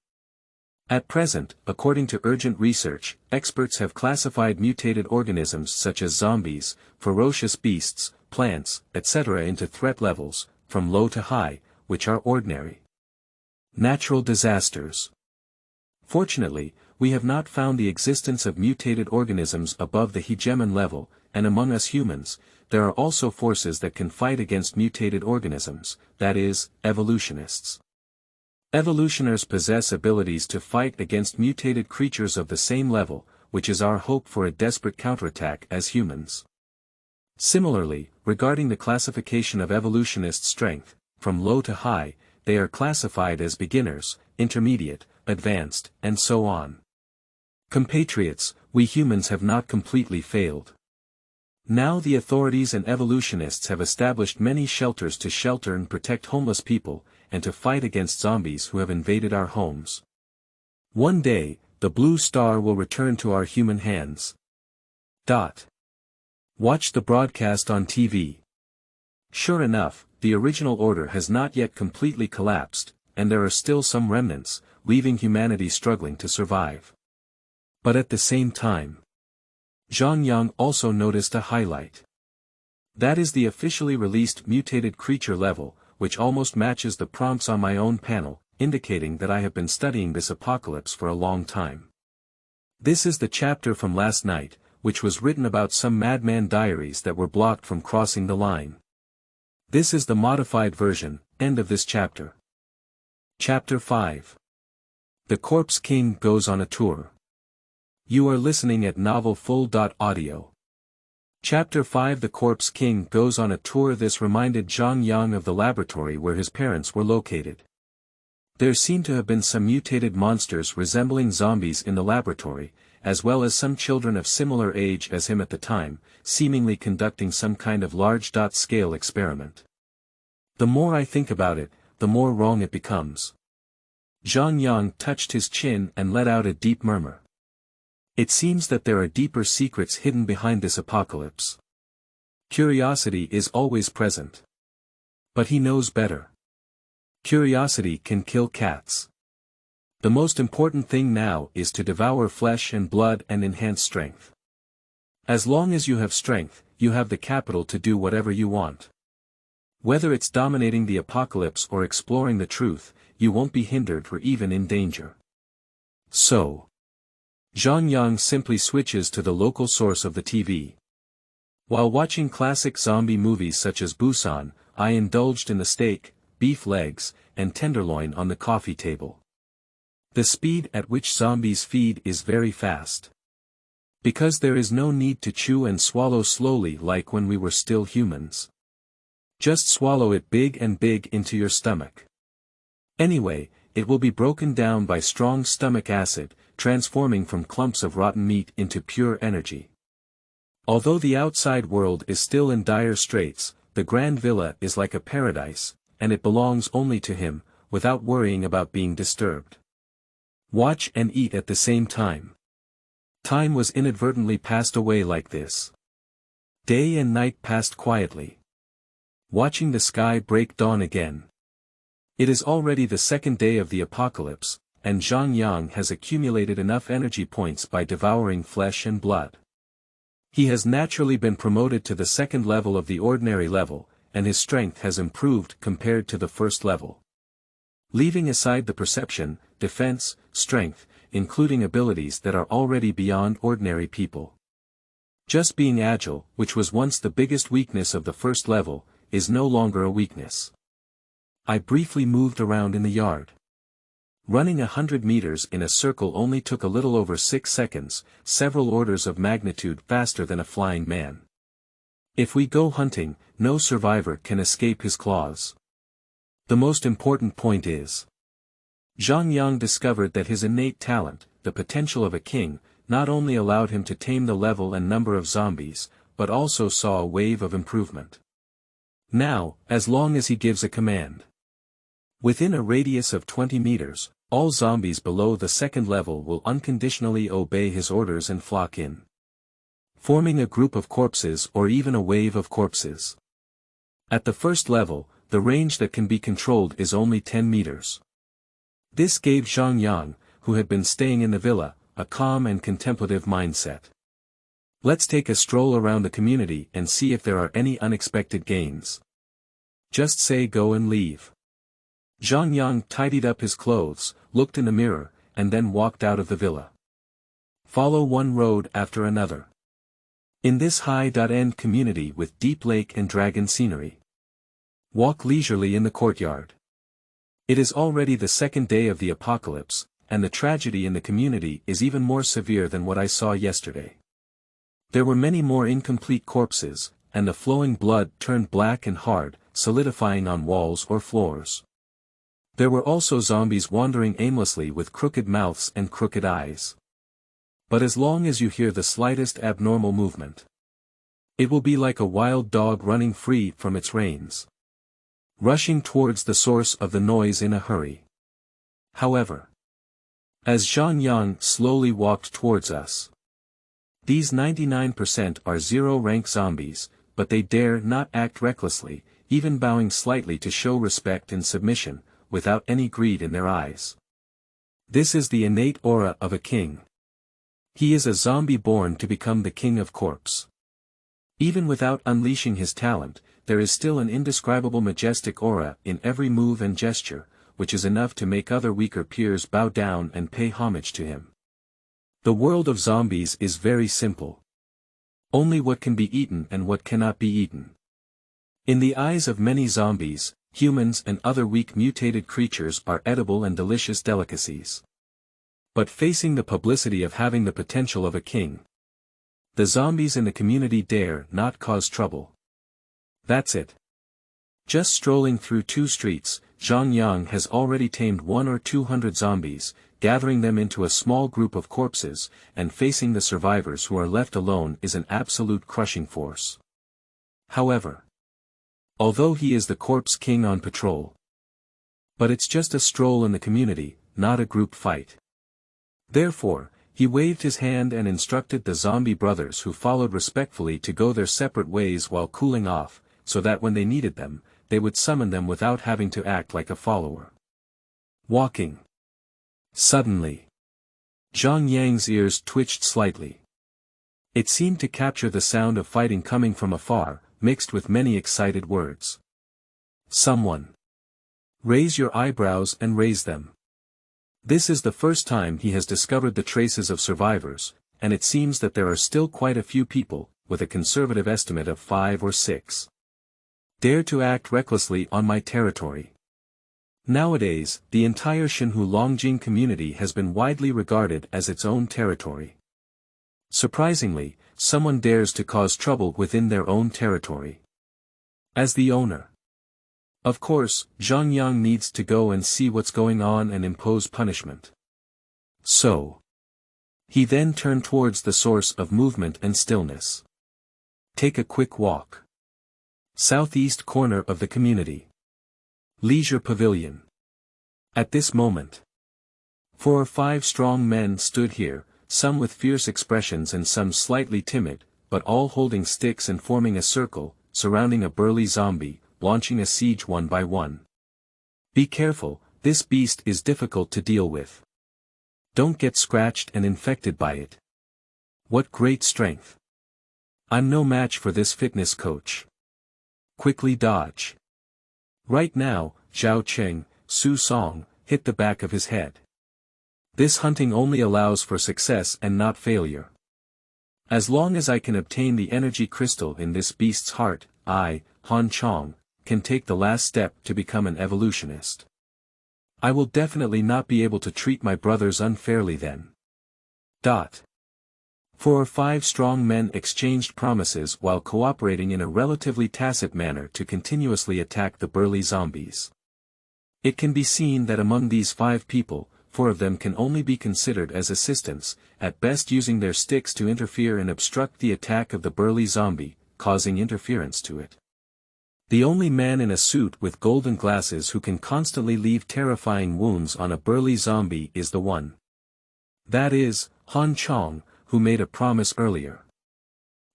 At present, according to urgent research, experts have classified mutated organisms such as zombies, ferocious beasts, plants, etc. into threat levels, from low to high, which are ordinary. Natural disasters. Fortunately, we have not found the existence of mutated organisms above the hegemon level, and among us humans, there are also forces that can fight against mutated organisms, that is, evolutionists. Evolutioners possess abilities to fight against mutated creatures of the same level, which is our hope for a desperate counterattack as humans. Similarly, regarding the classification of evolutionist strength, from low to high, they are classified as beginners, intermediate, advanced, and so on. Compatriots, we humans have not completely failed. Now the authorities and evolutionists have established many shelters to shelter and protect homeless people, and to fight against zombies who have invaded our homes. One day, the blue star will return to our human hands. Watch the broadcast on TV. Sure enough, the original order has not yet completely collapsed, and there are still some remnants, leaving humanity struggling to survive. But at the same time, Zhang Yang also noticed a highlight. That is the officially released mutated creature level, which almost matches the prompts on my own panel, indicating that I have been studying this apocalypse for a long time. This is the chapter from last night, which was written about some madman diaries that were blocked from crossing the line. This is the modified version, end of this chapter. Chapter 5. The Corpse King goes on a tour. You are listening at novelfull.audio. Chapter 5. The Corpse King goes on a tour. This reminded Zhang Yang of the laboratory where his parents were located. There seemed to have been some mutated monsters resembling zombies in the laboratory, as well as some children of similar age as him at the time, seemingly conducting some kind of large-scale experiment. The more I think about it, the more wrong it becomes. Zhang Yang touched his chin and let out a deep murmur. It seems that there are deeper secrets hidden behind this apocalypse. Curiosity is always present. But he knows better. Curiosity can kill cats. The most important thing now is to devour flesh and blood and enhance strength. As long as you have strength, you have the capital to do whatever you want. Whether it's dominating the apocalypse or exploring the truth, you won't be hindered or even in danger. So, Zhang Yang simply switches to the local source of the TV. While watching classic zombie movies such as Busan, I indulged in the steak, beef legs, and tenderloin on the coffee table. The speed at which zombies feed is very fast. Because there is no need to chew and swallow slowly like when we were still humans. Just swallow it big into your stomach. Anyway, it will be broken down by strong stomach acid, transforming from clumps of rotten meat into pure energy. Although the outside world is still in dire straits, the Grand Villa is like a paradise, and it belongs only to him, without worrying about being disturbed. Watch and eat at the same time. Time was inadvertently passed away like this. Day and night passed quietly. Watching the sky break dawn again. It is already the second day of the apocalypse, and Zhang Yang has accumulated enough energy points by devouring flesh and blood. He has naturally been promoted to the second level of the ordinary level, and his strength has improved compared to the first level. Leaving aside the perception, defense, strength, including abilities that are already beyond ordinary people. Just being agile, which was once the biggest weakness of the first level, is no longer a weakness. I briefly moved around in the yard. Running 100 meters in a circle only took a little over 6 seconds, several orders of magnitude faster than a flying man. If we go hunting, no survivor can escape his claws. The most important point is, Zhang Yang discovered that his innate talent, the potential of a king, not only allowed him to tame the level and number of zombies, but also saw a wave of improvement. Now, as long as he gives a command. Within a radius of 20 meters, all zombies below the second level will unconditionally obey his orders and flock in. Forming a group of corpses or even a wave of corpses. At the first level, the range that can be controlled is only 10 meters. This gave Zhang Yang, who had been staying in the villa, a calm and contemplative mindset. Let's take a stroll around the community and see if there are any unexpected gains. Just say go and leave. Zhang Yang tidied up his clothes, looked in the mirror, and then walked out of the villa. Follow one road after another. In this high-end community with deep lake and dragon scenery. Walk leisurely in the courtyard. It is already the second day of the apocalypse, and the tragedy in the community is even more severe than what I saw yesterday. There were many more incomplete corpses, and the flowing blood turned black and hard, solidifying on walls or floors. There were also zombies wandering aimlessly with crooked mouths and crooked eyes. But as long as you hear the slightest abnormal movement, It will be like a wild dog running free from its reins, rushing towards the source of the noise in a hurry. However, as Zhang Yang slowly walked towards us, these 99% are zero-rank zombies, but they dare not act recklessly, even bowing slightly to show respect and submission, without any greed in their eyes. This is the innate aura of a king. He is a zombie born to become the king of corpse. Even without unleashing his talent, there is still an indescribable majestic aura in every move and gesture, which is enough to make other weaker peers bow down and pay homage to him. The world of zombies is very simple. Only what can be eaten and what cannot be eaten. In the eyes of many zombies, humans and other weak mutated creatures are edible and delicious delicacies. But facing the publicity of having the potential of a king, the zombies in the community dare not cause trouble. That's it. Just strolling through 2 streets, Zhang Yang has already tamed 100 or 200 zombies, gathering them into a small group of corpses, and facing the survivors who are left alone is an absolute crushing force. However, although he is the corpse king on patrol, but it's just a stroll in the community, not a group fight. Therefore, he waved his hand and instructed the zombie brothers who followed respectfully to go their separate ways while cooling off, so that when they needed them, they would summon them without having to act like a follower. Walking. Suddenly, Zhang Yang's ears twitched slightly. It seemed to capture the sound of fighting coming from afar, mixed with many excited words. Someone. Raise your eyebrows and raise them. This is the first time he has discovered the traces of survivors, and it seems that there are still quite a few people, with a conservative estimate of 5 or 6. Dare to act recklessly on my territory. Nowadays, the entire Shenhu Longjing community has been widely regarded as its own territory. Surprisingly, someone dares to cause trouble within their own territory. As the owner, of course, Zhang Yang needs to go and see what's going on and impose punishment. So, he then turned towards the source of movement and stillness. Take a quick walk. Southeast corner of the community. Leisure Pavilion. At this moment, 4 or 5 strong men stood here, some with fierce expressions and some slightly timid, but all holding sticks and forming a circle, surrounding a burly zombie, launching a siege one by one. Be careful, this beast is difficult to deal with. Don't get scratched and infected by it. What great strength. I'm no match for this fitness coach. Quickly dodge. Right now, Zhao Cheng, Su Song, hit the back of his head. This hunting only allows for success and not failure. As long as I can obtain the energy crystal in this beast's heart, I, Han Chong, can take the last step to become an evolutionist. I will definitely not be able to treat my brothers unfairly then. 4 or 5 strong men exchanged promises while cooperating in a relatively tacit manner to continuously attack the burly zombies. It can be seen that among these 5 people, 4 of them can only be considered as assistants, at best using their sticks to interfere and obstruct the attack of the burly zombie, causing interference to it. The only man in a suit with golden glasses who can constantly leave terrifying wounds on a burly zombie is the one. That is, Han Chong, who made a promise earlier.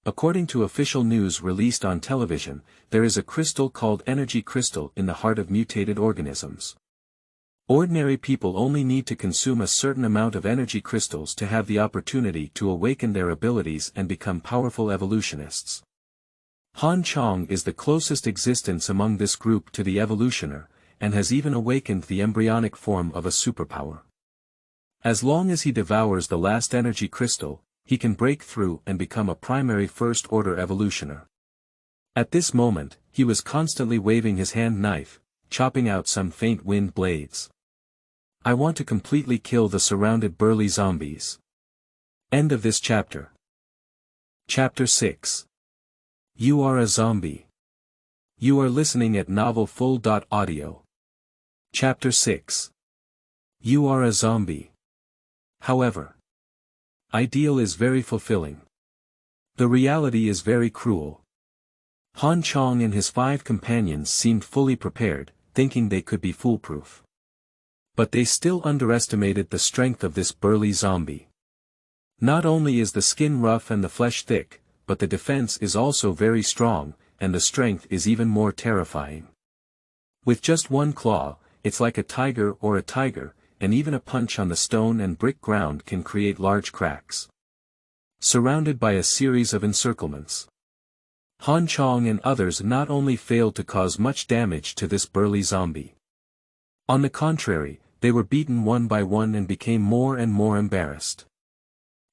According to official news released on television, there is a crystal called energy crystal in the heart of mutated organisms. Ordinary people only need to consume a certain amount of energy crystals to have the opportunity to awaken their abilities and become powerful evolutionists. Han Chong is the closest existence among this group to the evolutioner, and has even awakened the embryonic form of a superpower. As long as he devours the last energy crystal, he can break through and become a primary first-order evolutioner. At this moment, he was constantly waving his hand knife, chopping out some faint wind blades. I want to completely kill the surrounded burly zombies. End of this chapter. Chapter 6. You are a zombie. You are listening at novelfull.audio. Chapter 6. You are a zombie. However, ideal is very fulfilling. The reality is very cruel. Han Chong and his 5 companions seemed fully prepared, thinking they could be foolproof. But they still underestimated the strength of this burly zombie. Not only is the skin rough and the flesh thick, but the defense is also very strong, and the strength is even more terrifying. With just one claw, it's like a tiger, and even a punch on the stone and brick ground can create large cracks. Surrounded by a series of encirclements, Han Chong and others not only failed to cause much damage to this burly zombie. On the contrary, they were beaten one by one and became more and more embarrassed.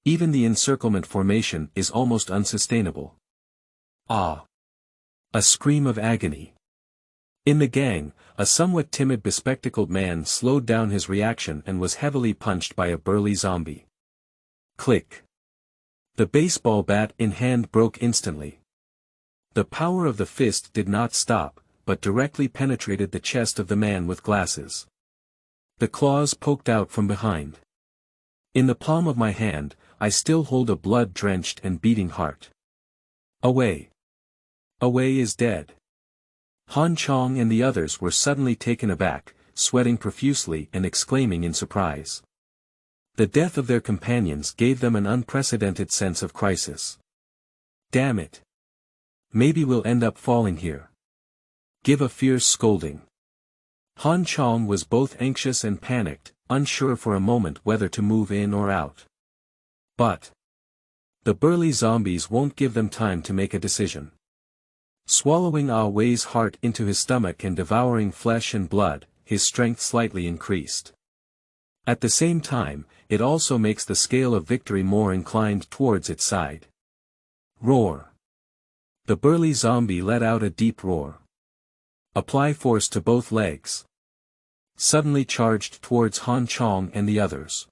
Even the encirclement formation is almost unsustainable. Ah! A scream of agony. In the gang, a somewhat timid bespectacled man slowed down his reaction and was heavily punched by a burly zombie. Click. The baseball bat in hand broke instantly. The power of the fist did not stop, but directly penetrated the chest of the man with glasses. The claws poked out from behind. In the palm of my hand, I still hold a blood-drenched and beating heart. Away. Away is dead. Han Chong and the others were suddenly taken aback, sweating profusely and exclaiming in surprise. The death of their companions gave them an unprecedented sense of crisis. Damn it. Maybe we'll end up falling here. Give a fierce scolding. Han Chong was both anxious and panicked, unsure for a moment whether to move in or out. But the burly zombies won't give them time to make a decision. Swallowing Ah Wei's heart into his stomach and devouring flesh and blood, his strength slightly increased. At the same time, it also makes the scale of victory more inclined towards its side. Roar. The burly zombie let out a deep roar. Apply force to both legs. Suddenly charged towards Han Chong and the others.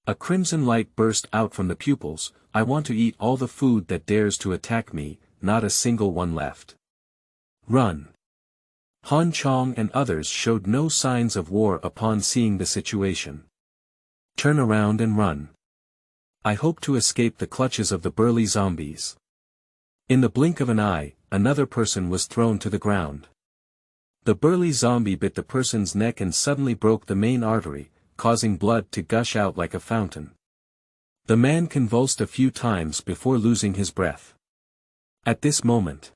A crimson light burst out from the pupils. I want to eat all the food that dares to attack me, not a single one left. Run. Han Chong and others showed no signs of war upon seeing the situation. Turn around and run. I hope to escape the clutches of the burly zombies. In the blink of an eye, another person was thrown to the ground. The burly zombie bit the person's neck and suddenly broke the main artery, causing blood to gush out like a fountain. The man convulsed a few times before losing his breath. At this moment,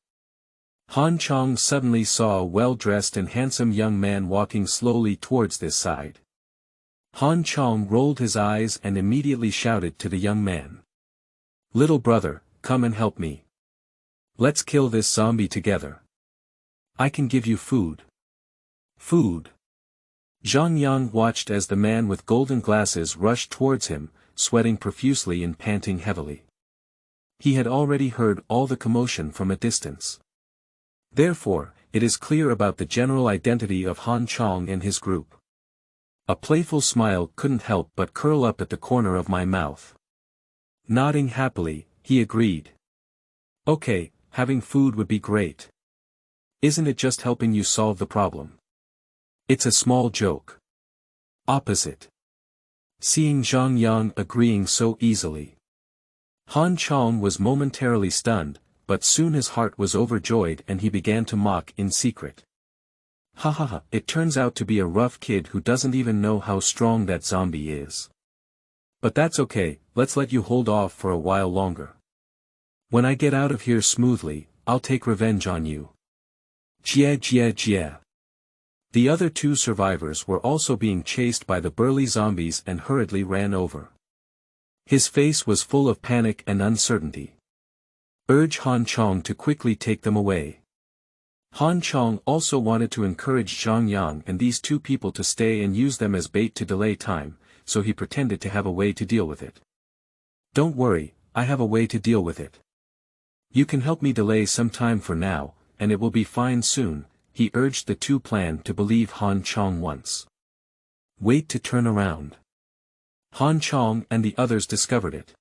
Han Chong suddenly saw a well-dressed and handsome young man walking slowly towards this side. Han Chong rolled his eyes and immediately shouted to the young man. Little brother, come and help me. Let's kill this zombie together. I can give you food. Food. Zhang Yang watched as the man with golden glasses rushed towards him, sweating profusely and panting heavily. He had already heard all the commotion from a distance. Therefore, it is clear about the general identity of Han Chong and his group. A playful smile couldn't help but curl up at the corner of my mouth. Nodding happily, he agreed. Okay, having food would be great. Isn't it just helping you solve the problem? It's a small joke. Opposite. Seeing Zhang Yang agreeing so easily, Han Chong was momentarily stunned, but soon his heart was overjoyed and he began to mock in secret. Ha ha ha, it turns out to be a rough kid who doesn't even know how strong that zombie is. But that's okay, let's let you hold off for a while longer. When I get out of here smoothly, I'll take revenge on you. Jia jia jia. The other 2 survivors were also being chased by the burly zombies and hurriedly ran over. His face was full of panic and uncertainty. Urge Han Chong to quickly take them away. Han Chong also wanted to encourage Zhang Yang and these 2 people to stay and use them as bait to delay time, so he pretended to have a way to deal with it. Don't worry, I have a way to deal with it. You can help me delay some time for now, and it will be fine soon, he urged the 2 plan to believe Han Chong once. Wait to turn around. Han Chong and the others discovered it.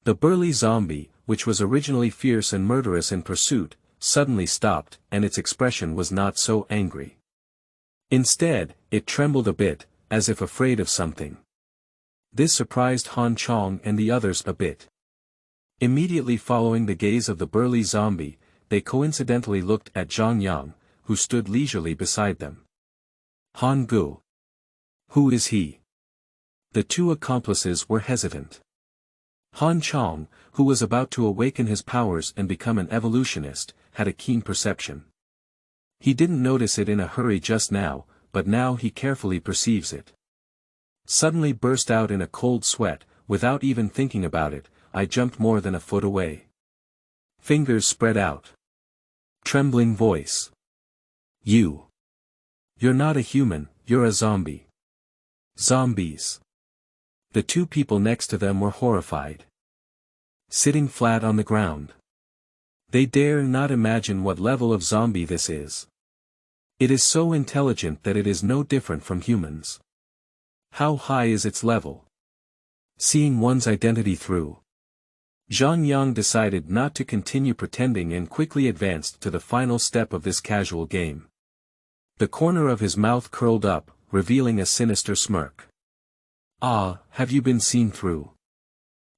The burly zombie, which was originally fierce and murderous in pursuit, suddenly stopped, and its expression was not so angry. Instead, it trembled a bit, as if afraid of something. This surprised Han Chong and the others a bit. Immediately following the gaze of the burly zombie, they coincidentally looked at Zhang Yang, who stood leisurely beside them. Han Gu. Who is he? The two accomplices were hesitant. Han Chong, who was about to awaken his powers and become an evolutionist, had a keen perception. He didn't notice it in a hurry just now, but now he carefully perceives it. Suddenly burst out in a cold sweat, without even thinking about it, I jumped more than a foot away. Fingers spread out. Trembling voice. You're not a human, you're a zombie. Zombies. The two people next to them were horrified. Sitting flat on the ground. They dare not imagine what level of zombie this is. It is so intelligent that it is no different from humans. How high is its level? Seeing one's identity through. Zhang Yang decided not to continue pretending and quickly advanced to the final step of this casual game. The corner of his mouth curled up, revealing a sinister smirk. Ah, have you been seen through?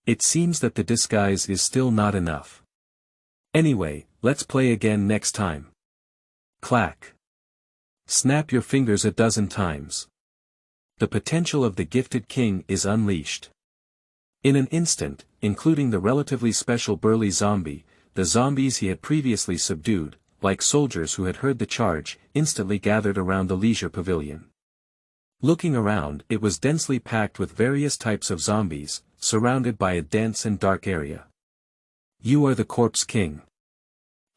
It seems that the disguise is still not enough. Anyway, let's play again next time. Clack. Snap your fingers a dozen times. The potential of the gifted king is unleashed. In an instant, including the relatively special burly zombie, the zombies he had previously subdued, like soldiers who had heard the charge, instantly gathered around the leisure pavilion. Looking around, it was densely packed with various types of zombies, surrounded by a dense and dark area. You are the Corpse King.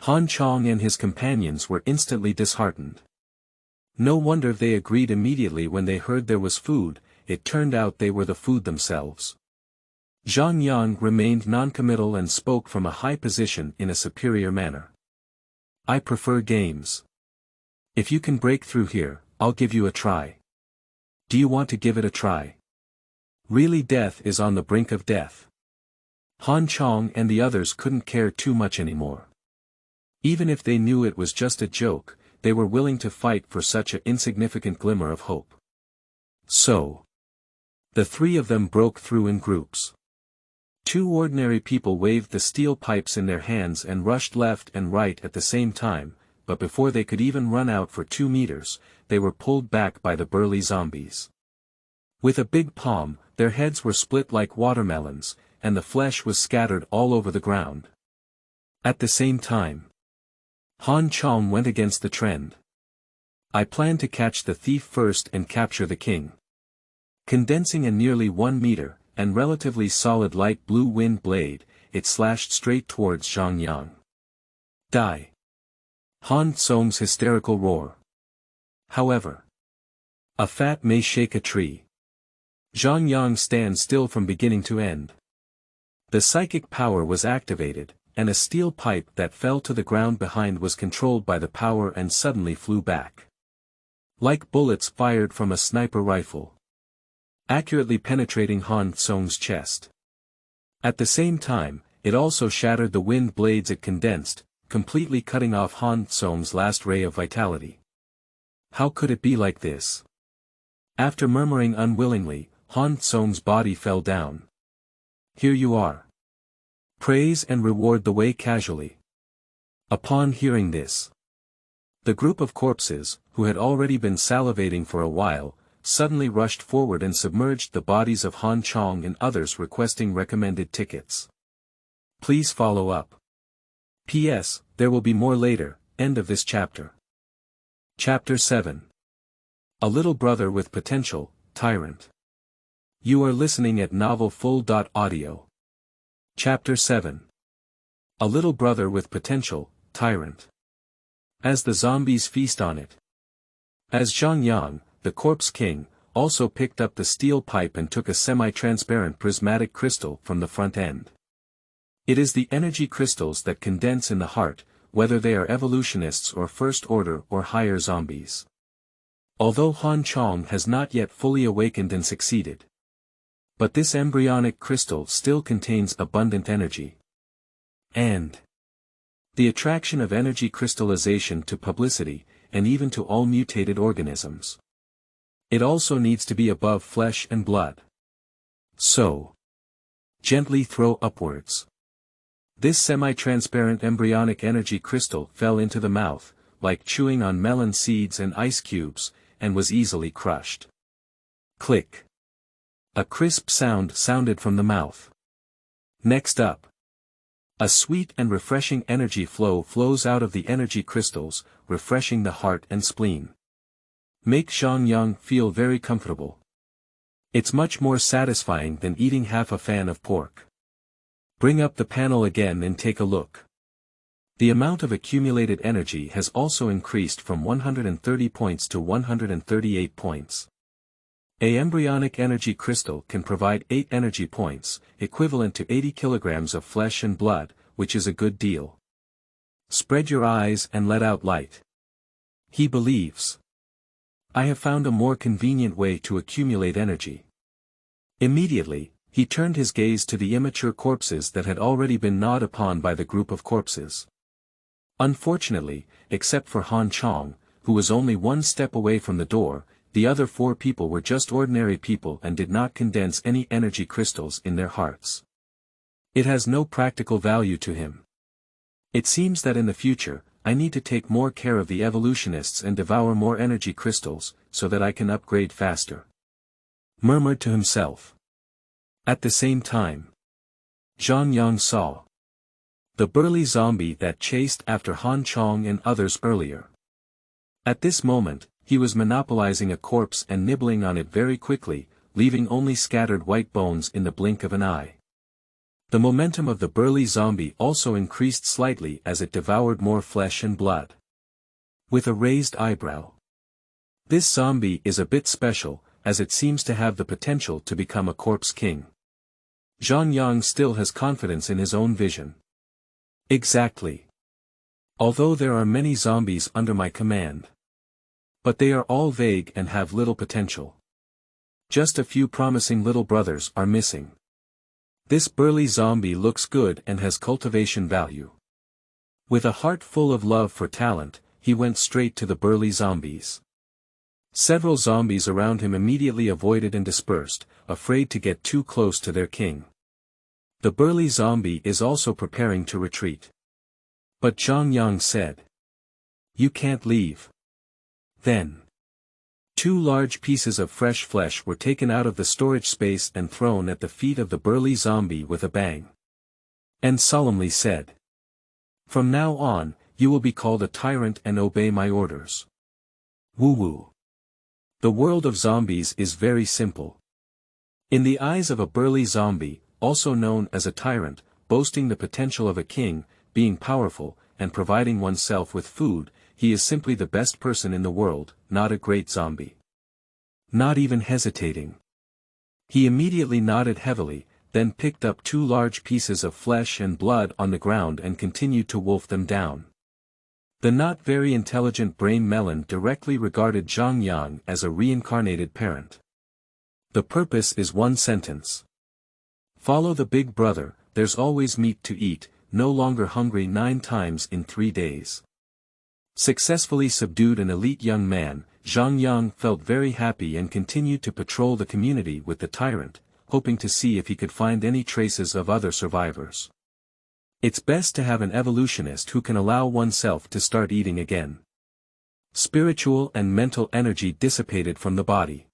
Han Chong and his companions were instantly disheartened. No wonder they agreed immediately when they heard there was food, it turned out they were the food themselves. Zhang Yang remained noncommittal and spoke from a high position in a superior manner. I prefer games. If you can break through here, I'll give you a try. Do you want to give it a try? Really, death is on the brink of death. Han Chong and the others couldn't care too much anymore. Even if they knew it was just a joke, they were willing to fight for such an insignificant glimmer of hope. So, the three of them broke through in groups. Two ordinary people waved the steel pipes in their hands and rushed left and right at the same time, but before they could even run out for 2 meters, they were pulled back by the burly zombies. With a big palm, their heads were split like watermelons, and the flesh was scattered all over the ground. At the same time, Han Chong went against the trend. I plan to catch the thief first and capture the king. Condensing a nearly 1 meter, and relatively solid light blue wind blade, it slashed straight towards Zhang Yang. Die! Han Tsong's hysterical roar. However, a fat may shake a tree. Zhang Yang stands still from beginning to end. The psychic power was activated, and a steel pipe that fell to the ground behind was controlled by the power and suddenly flew back. Like bullets fired from a sniper rifle. Accurately penetrating Han Tsong's chest. At the same time, it also shattered the wind blades it condensed, completely cutting off Han Tsong's last ray of vitality. How could it be like this? After murmuring unwillingly, Han Tsong's body fell down. Here you are. Praise and reward the way casually. Upon hearing this, the group of corpses, who had already been salivating for a while, suddenly rushed forward and submerged the bodies of Han Chong and others requesting recommended tickets. Please follow up. P.S. There will be more later, end of this chapter. Chapter 7. A Little Brother with Potential, Tyrant. You are listening at novelfull.audio. Chapter 7. A Little Brother with Potential, Tyrant. As the zombies feast on it. As Zhang Yang, the Corpse King, also picked up the steel pipe and took a semi-transparent prismatic crystal from the front end. It is the energy crystals that condense in the heart, whether they are evolutionists or first order or higher zombies. Although Han Chong has not yet fully awakened and succeeded. But this embryonic crystal still contains abundant energy. And the attraction of energy crystallization to publicity, and even to all mutated organisms. It also needs to be above flesh and blood. So, gently throw upwards. This semi-transparent embryonic energy crystal fell into the mouth, like chewing on melon seeds and ice cubes, and was easily crushed. Click. A crisp sound sounded from the mouth. Next up. A sweet and refreshing energy flow flows out of the energy crystals, refreshing the heart and spleen. Make Zhang Yang feel very comfortable. It's much more satisfying than eating half a fan of pork. Bring up the panel again and take a look. The amount of accumulated energy has also increased from 130 points to 138 points. A embryonic energy crystal can provide 8 energy points, equivalent to 80 kilograms of flesh and blood, which is a good deal. Spread your eyes and let out light. He believes. I have found a more convenient way to accumulate energy. Immediately, he turned his gaze to the immature corpses that had already been gnawed upon by the group of corpses. Unfortunately, except for Han Chong, who was only one step away from the door, the other 4 people were just ordinary people and did not condense any energy crystals in their hearts. It has no practical value to him. It seems that in the future, I need to take more care of the evolutionists and devour more energy crystals, so that I can upgrade faster. Murmured to himself. At the same time, Zhang Yang saw the burly zombie that chased after Han Chong and others earlier. At this moment, he was monopolizing a corpse and nibbling on it very quickly, leaving only scattered white bones in the blink of an eye. The momentum of the burly zombie also increased slightly as it devoured more flesh and blood. With a raised eyebrow. This zombie is a bit special, as it seems to have the potential to become a corpse king. Zhang Yang still has confidence in his own vision. Exactly. Although there are many zombies under my command. But they are all vague and have little potential. Just a few promising little brothers are missing. This burly zombie looks good and has cultivation value. With a heart full of love for talent, he went straight to the burly zombies. Several zombies around him immediately avoided and dispersed, afraid to get too close to their king. The burly zombie is also preparing to retreat. But Zhang Yang said, "You can't leave." Then, 2 large pieces of fresh flesh were taken out of the storage space and thrown at the feet of the burly zombie with a bang. And solemnly said, "From now on, you will be called a tyrant and obey my orders." Woo-woo. The world of zombies is very simple. In the eyes of a burly zombie, also known as a tyrant, boasting the potential of a king, being powerful, and providing oneself with food, he is simply the best person in the world, not a great zombie. Not even hesitating. He immediately nodded heavily, then picked up 2 large pieces of flesh and blood on the ground and continued to wolf them down. The not very intelligent brain melon directly regarded Zhang Yang as a reincarnated parent. The purpose is one sentence. Follow the big brother, there's always meat to eat, no longer hungry 9 times in 3 days. Successfully subdued an elite young man, Zhang Yang felt very happy and continued to patrol the community with the tyrant, hoping to see if he could find any traces of other survivors. It's best to have an evolutionist who can allow oneself to start eating again. Spiritual and mental energy dissipated from the body.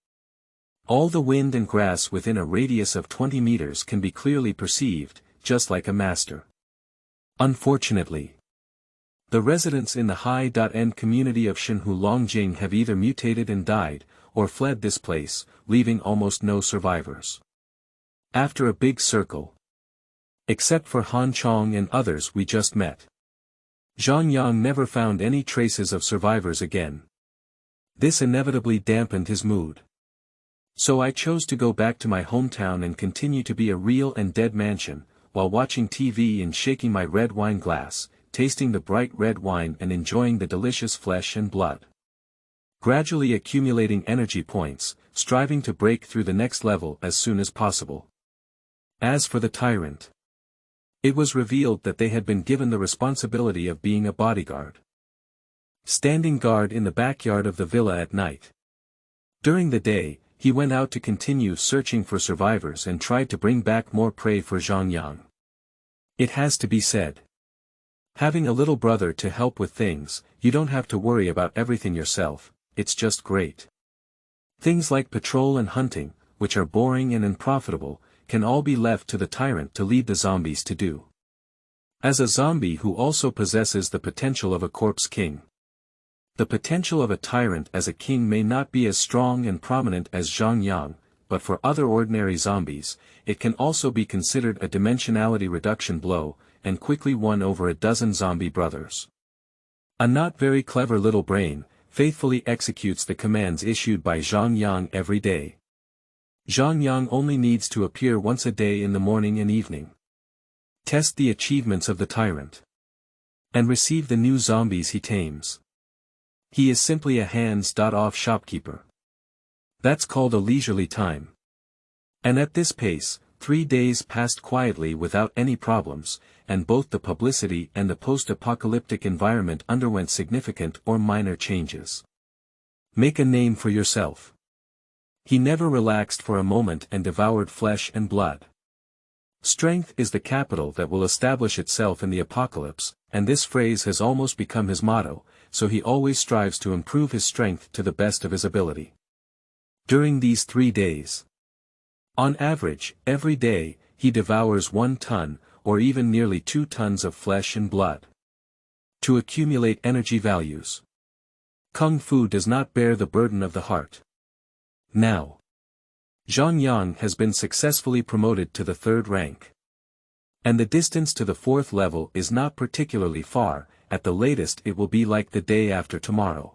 All the wind and grass within a radius of 20 meters can be clearly perceived, just like a master. Unfortunately, the residents in the high-end community of Shenhu Longjing have either mutated and died, or fled this place, leaving almost no survivors. After a big circle, except for Han Chong and others we just met, Zhang Yang never found any traces of survivors again. This inevitably dampened his mood. So I chose to go back to my hometown and continue to be a real and dead mansion, while watching TV and shaking my red wine glass, tasting the bright red wine and enjoying the delicious flesh and blood. Gradually accumulating energy points, striving to break through the next level as soon as possible. As for the tyrant, it was revealed that they had been given the responsibility of being a bodyguard, standing guard in the backyard of the villa at night. During the day, he went out to continue searching for survivors and tried to bring back more prey for Zhang Yang. It has to be said. Having a little brother to help with things, you don't have to worry about everything yourself, it's just great. Things like patrol and hunting, which are boring and unprofitable, can all be left to the Tyrant to lead the zombies to do. As a zombie who also possesses the potential of a corpse king. The potential of a Tyrant as a king may not be as strong and prominent as Zhang Yang, but for other ordinary zombies, it can also be considered a dimensionality reduction blow, and quickly won over a dozen zombie brothers. A not very clever little brain, faithfully executes the commands issued by Zhang Yang every day. Zhang Yang only needs to appear once a day in the morning and evening. Test the achievements of the Tyrant. And receive the new zombies he tames. He is simply a hands-off shopkeeper. That's called a leisurely time. And at this pace, 3 days passed quietly without any problems, and both the publicity and the post-apocalyptic environment underwent significant or minor changes. Make a name for yourself. He never relaxed for a moment and devoured flesh and blood. Strength is the capital that will establish itself in the apocalypse, and this phrase has almost become his motto, so he always strives to improve his strength to the best of his ability. During these 3 days, on average, every day, he devours 1 ton, or even nearly 2 tons of flesh and blood. To accumulate energy values. Kung Fu does not bear the burden of the heart. Now, Zhang Yang has been successfully promoted to the 3rd rank. And the distance to the 4th level is not particularly far, at the latest it will be like the day after tomorrow.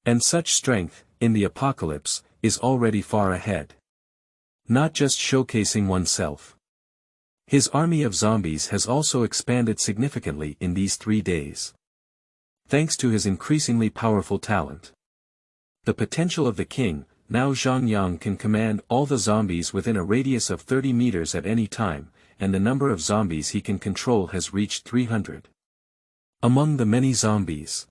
And such strength, in the apocalypse, is already far ahead. Not just showcasing oneself. His army of zombies has also expanded significantly in these 3 days. Thanks to his increasingly powerful talent. The potential of the king, now Zhang Yang can command all the zombies within a radius of 30 meters at any time, and the number of zombies he can control has reached 300. Among the many zombies,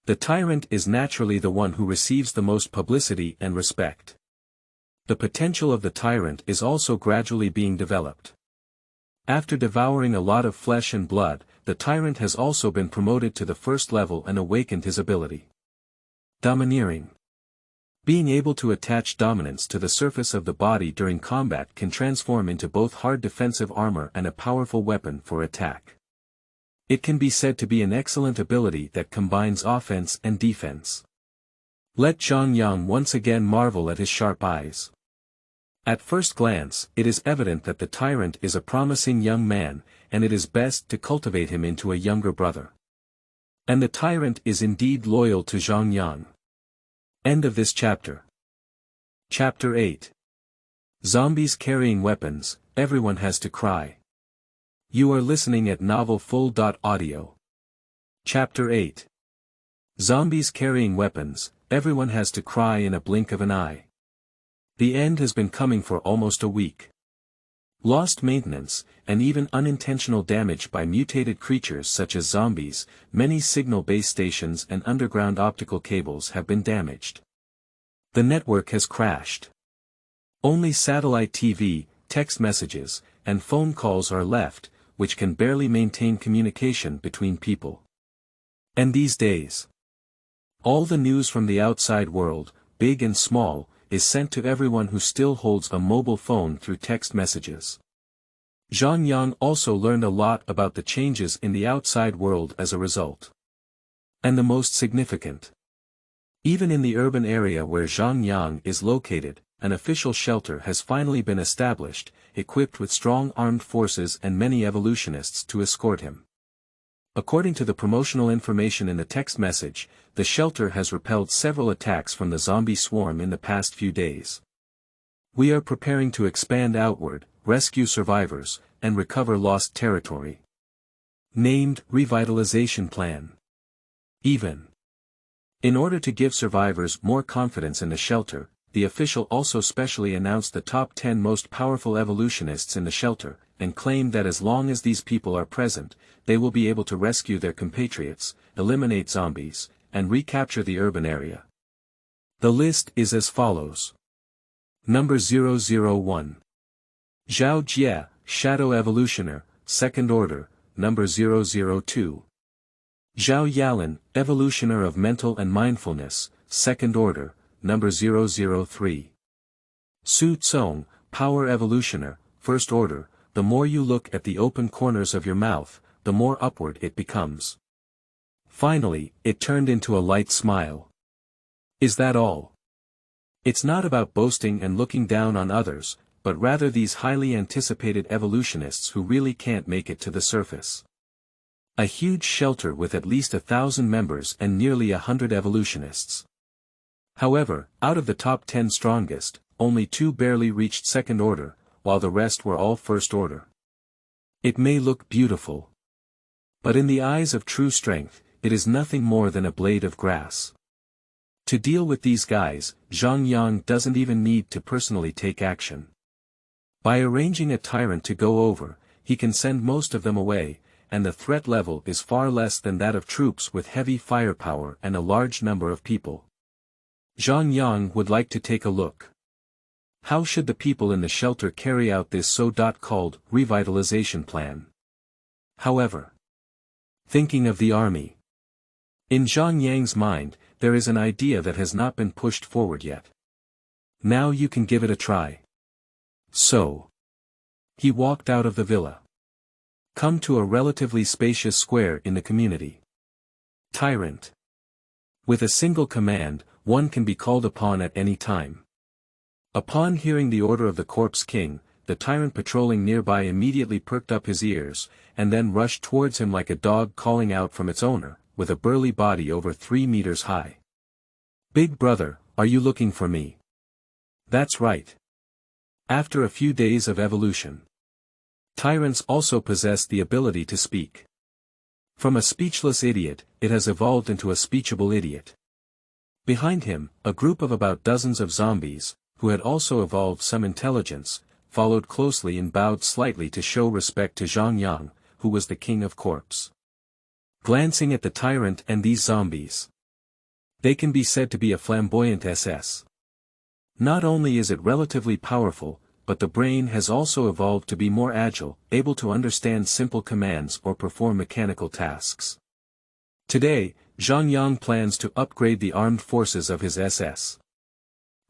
the Tyrant is naturally the one who receives the most publicity and respect. The potential of the Tyrant is also gradually being developed. After devouring a lot of flesh and blood, the Tyrant has also been promoted to the 1st level and awakened his ability. Domineering. Being able to attach dominance to the surface of the body during combat can transform into both hard defensive armor and a powerful weapon for attack. It can be said to be an excellent ability that combines offense and defense. Let Zhang Yang once again marvel at his sharp eyes. At first glance, it is evident that the Tyrant is a promising young man, and it is best to cultivate him into a younger brother. And the Tyrant is indeed loyal to Zhang Yang. End of this chapter. Chapter 8. Zombies carrying weapons, everyone has to cry. You are listening at novelfull.audio. Chapter 8. Zombies carrying weapons, everyone has to cry in a blink of an eye. The end has been coming for almost a week. Lost maintenance, and even unintentional damage by mutated creatures such as zombies, many signal base stations and underground optical cables have been damaged. The network has crashed. Only satellite TV, text messages, and phone calls are left, which can barely maintain communication between people. And these days, all the news from the outside world, big and small, is sent to everyone who still holds a mobile phone through text messages. Zhang Yang also learned a lot about the changes in the outside world as a result. And the most significant. Even in the urban area where Zhang Yang is located, an official shelter has finally been established, equipped with strong armed forces and many evolutionists to escort him. According to the promotional information in the text message, the shelter has repelled several attacks from the zombie swarm in the past few days. We are preparing to expand outward, rescue survivors, and recover lost territory. Named Revitalization Plan. Even. In order to give survivors more confidence in the shelter, the official also specially announced the top 10 most powerful evolutionists in the shelter, and claimed that as long as these people are present, they will be able to rescue their compatriots, eliminate zombies, and recapture the urban area. The list is as follows. Number 001. Zhao Jie, Shadow Evolutioner, Second Order, number 002. Zhao Yalan, Evolutioner of Mental and Mindfulness, Second Order, number 003. Su Tsong, Power Evolutioner, First Order. The more you look at the open corners of your mouth, the more upward it becomes. Finally, it turned into a light smile. Is that all? It's not about boasting and looking down on others, but rather these highly anticipated evolutionists who really can't make it to the surface. A huge shelter with at least 1,000 members and nearly 100 evolutionists. However, out of the top 10 strongest, only 2 barely reached Second Order, while the rest were all First Order. It may look beautiful, but in the eyes of true strength, it is nothing more than a blade of grass. To deal with these guys, Zhang Yang doesn't even need to personally take action. By arranging a tyrant to go over, he can send most of them away, and the threat level is far less than that of troops with heavy firepower and a large number of people. Zhang Yang would like to take a look. How should the people in the shelter carry out this so-called revitalization plan? However, thinking of the army. In Zhang Yang's mind, there is an idea that has not been pushed forward yet. Now you can give it a try. So, he walked out of the villa. Come to a relatively spacious square in the community. Tyrant. With a single command, one can be called upon at any time. Upon hearing the order of the Corpse King, the tyrant patrolling nearby immediately perked up his ears, and then rushed towards him like a dog calling out from its owner, with a burly body over 3 meters high. Big brother, are you looking for me? That's right. After a few days of evolution, tyrants also possess the ability to speak. From a speechless idiot, it has evolved into a speechable idiot. Behind him, a group of about dozens of zombies, who had also evolved some intelligence, followed closely and bowed slightly to show respect to Zhang Yang, who was the king of corpse. Glancing at the tyrant and these zombies, they can be said to be a flamboyant SS. Not only is it relatively powerful, but the brain has also evolved to be more agile, able to understand simple commands or perform mechanical tasks. Today, Zhang Yang plans to upgrade the armed forces of his SS.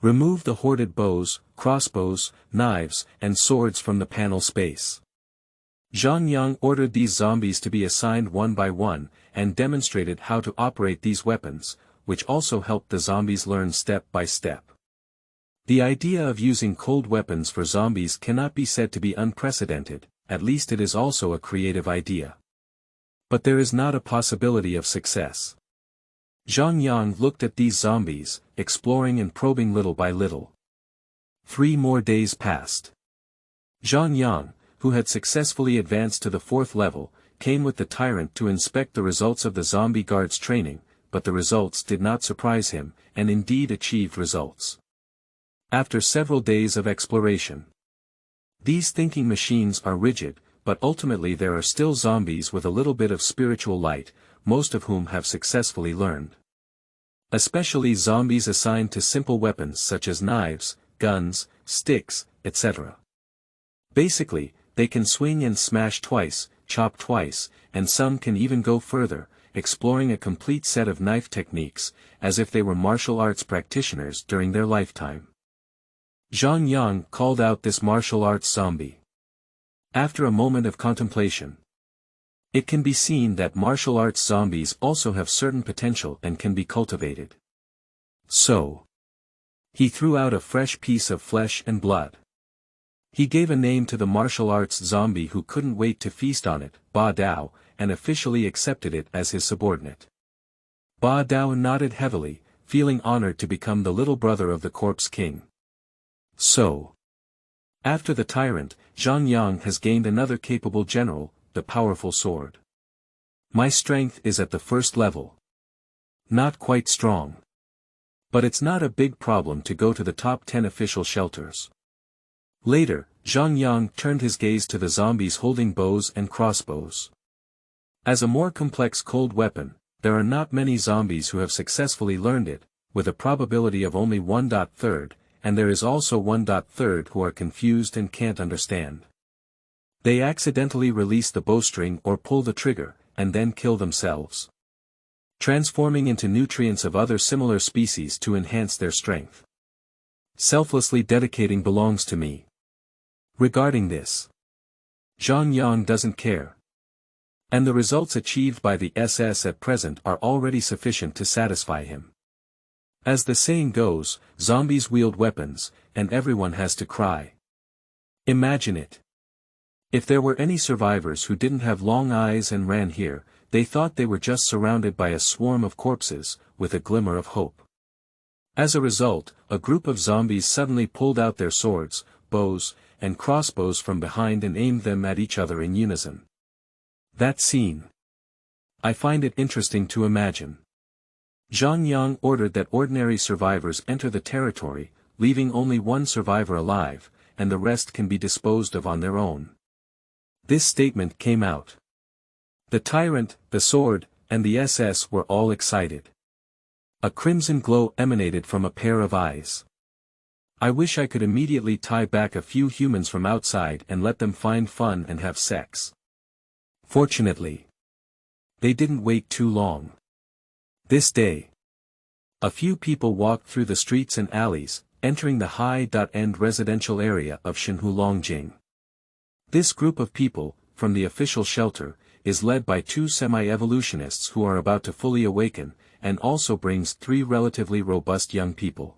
Remove the hoarded bows, crossbows, knives, and swords from the panel space. Zhang Yang ordered these zombies to be assigned one by one, and demonstrated how to operate these weapons, which also helped the zombies learn step by step. The idea of using cold weapons for zombies cannot be said to be unprecedented, at least it is also a creative idea. But there is not a possibility of success. Zhang Yang looked at these zombies, exploring and probing little by little. 3 more days passed. Zhang Yang, who had successfully advanced to the 4th level, came with the tyrant to inspect the results of the zombie guard's training, but the results did not surprise him, and indeed achieved results. After several days of exploration, these thinking machines are rigid, but ultimately there are still zombies with a little bit of spiritual light, most of whom have successfully learned. Especially zombies assigned to simple weapons such as knives, guns, sticks, etc. Basically, they can swing and smash twice, chop twice, and some can even go further, exploring a complete set of knife techniques, as if they were martial arts practitioners during their lifetime. Zhang Yang called out this martial arts zombie. After a moment of contemplation, it can be seen that martial arts zombies also have certain potential and can be cultivated. So, he threw out a fresh piece of flesh and blood. He gave a name to the martial arts zombie who couldn't wait to feast on it, Ba Dao, and officially accepted it as his subordinate. Ba Dao nodded heavily, feeling honored to become the little brother of the Corpse King. So, after the tyrant, Zhang Yang has gained another capable general, the powerful sword. My strength is at the 1st level. Not quite strong. But it's not a big problem to go to the top 10 official shelters. Later, Zhang Yang turned his gaze to the zombies holding bows and crossbows. As a more complex cold weapon, there are not many zombies who have successfully learned it, with a probability of only 1/3, and there is also 1/3 who are confused and can't understand. They accidentally release the bowstring or pull the trigger, and then kill themselves, transforming into nutrients of other similar species to enhance their strength. Selflessly dedicating belongs to me. Regarding this, Zhang Yang doesn't care. And the results achieved by the SS at present are already sufficient to satisfy him. As the saying goes, zombies wield weapons, and everyone has to cry. Imagine it. If there were any survivors who didn't have long eyes and ran here, they thought they were just surrounded by a swarm of corpses, with a glimmer of hope. As a result, a group of zombies suddenly pulled out their swords, bows, and crossbows from behind and aimed them at each other in unison. That scene. I find it interesting to imagine. Zhang Yang ordered that ordinary survivors enter the territory, leaving only one survivor alive, and the rest can be disposed of on their own. This statement came out. The Tyrant, the Sword, and the SS were all excited. A crimson glow emanated from a pair of eyes. I wish I could immediately tie back a few humans from outside and let them find fun and have sex. Fortunately, they didn't wait too long. This day, a few people walked through the streets and alleys, entering the high-end residential area of Shenhulongjing. This group of people, from the official shelter, is led by two semi-evolutionists who are about to fully awaken, and also brings 3 relatively robust young people.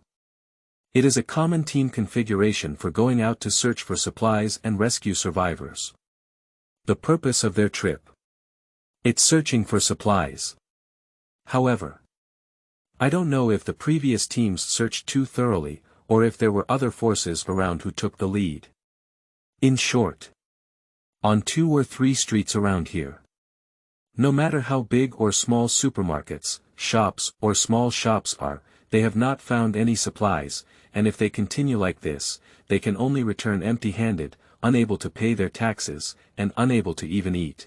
It is a common team configuration for going out to search for supplies and rescue survivors. The purpose of their trip. It's searching for supplies. However, I don't know if the previous teams searched too thoroughly, or if there were other forces around who took the lead. In short, on 2 or 3 streets around here, no matter how big or small supermarkets, shops, or small shops are, they have not found any supplies, and if they continue like this, they can only return empty-handed, unable to pay their taxes, and unable to even eat.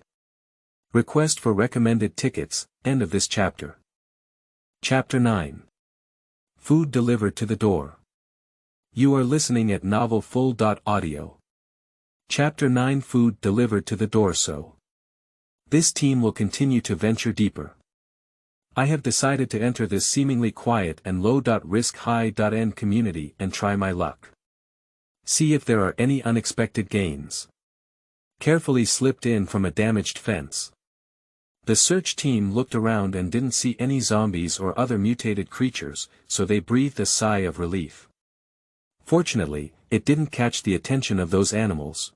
Request for recommended tickets, end of this chapter. Chapter 9. Food delivered to the door. You are listening at novelfull.audio. Chapter 9. Food delivered to the door. So, this team will continue to venture deeper. I have decided to enter this seemingly quiet and low-risk high-end community and try my luck. See if there are any unexpected gains. Carefully slipped in from a damaged fence. The search team looked around and didn't see any zombies or other mutated creatures, so they breathed a sigh of relief. Fortunately, it didn't catch the attention of those animals.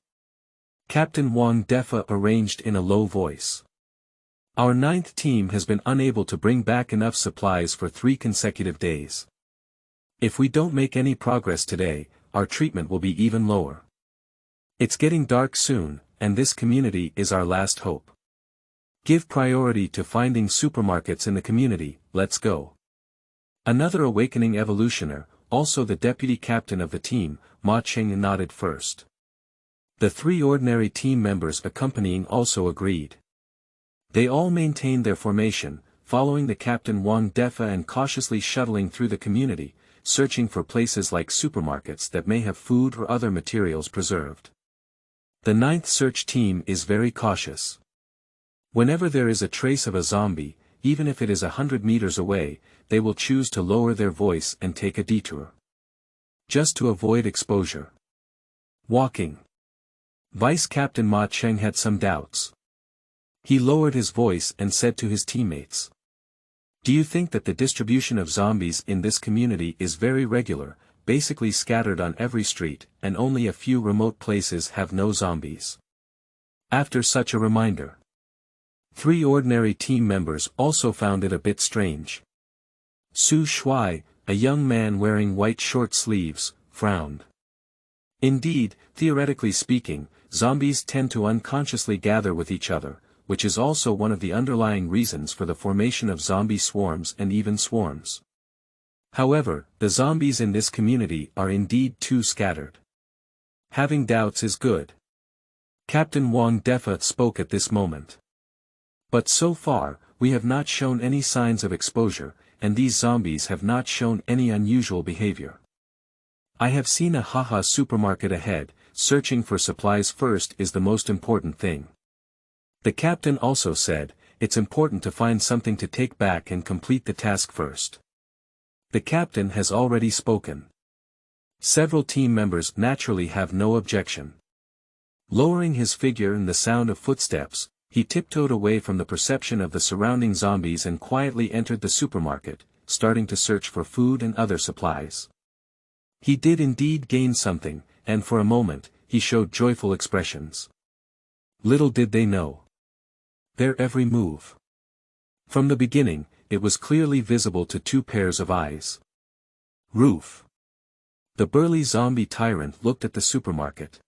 Captain Wang Defa arranged in a low voice. Our 9th team has been unable to bring back enough supplies for 3 consecutive days. If we don't make any progress today, our treatment will be even lower. It's getting dark soon, and this community is our last hope. Give priority to finding supermarkets in the community. Let's go. Another awakening evolutioner, also the deputy captain of the team, Ma Cheng, nodded first. The 3 ordinary team members accompanying also agreed. They all maintained their formation, following the Captain Wang Defa and cautiously shuttling through the community, searching for places like supermarkets that may have food or other materials preserved. The 9th search team is very cautious. Whenever there is a trace of a zombie, even if it is 100 meters away, they will choose to lower their voice and take a detour. Just to avoid exposure. Walking. Vice Captain Ma Cheng had some doubts. He lowered his voice and said to his teammates. Do you think that the distribution of zombies in this community is very regular, basically scattered on every street, and only a few remote places have no zombies? After such a reminder, 3 ordinary team members also found it a bit strange. Su Shuai, a young man wearing white short sleeves, frowned. Indeed, theoretically speaking, zombies tend to unconsciously gather with each other, which is also one of the underlying reasons for the formation of zombie swarms and even swarms. However, the zombies in this community are indeed too scattered. Having doubts is good. Captain Wang Defa spoke at this moment. But so far, we have not shown any signs of exposure, and these zombies have not shown any unusual behavior. I have seen a haha supermarket ahead, searching for supplies first is the most important thing. The captain also said, it's important to find something to take back and complete the task first. The captain has already spoken. Several team members naturally have no objection. Lowering his figure in the sound of footsteps, he tiptoed away from the perception of the surrounding zombies and quietly entered the supermarket, starting to search for food and other supplies. He did indeed gain something, and for a moment, he showed joyful expressions. Little did they know their every move. From the beginning, it was clearly visible to two pairs of eyes. Roof. The burly zombie tyrant looked at the supermarket.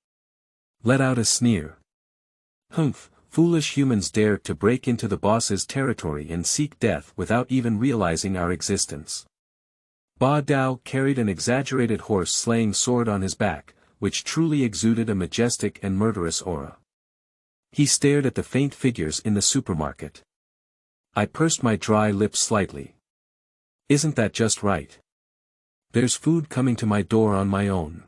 Let out a sneer. Humph, foolish humans dared to break into the boss's territory and seek death without even realizing our existence. Ba Dao carried an exaggerated horse-slaying sword on his back, which truly exuded a majestic and murderous aura. He stared at the faint figures in the supermarket. I pursed my dry lips slightly. Isn't that just right? There's food coming to my door on my own.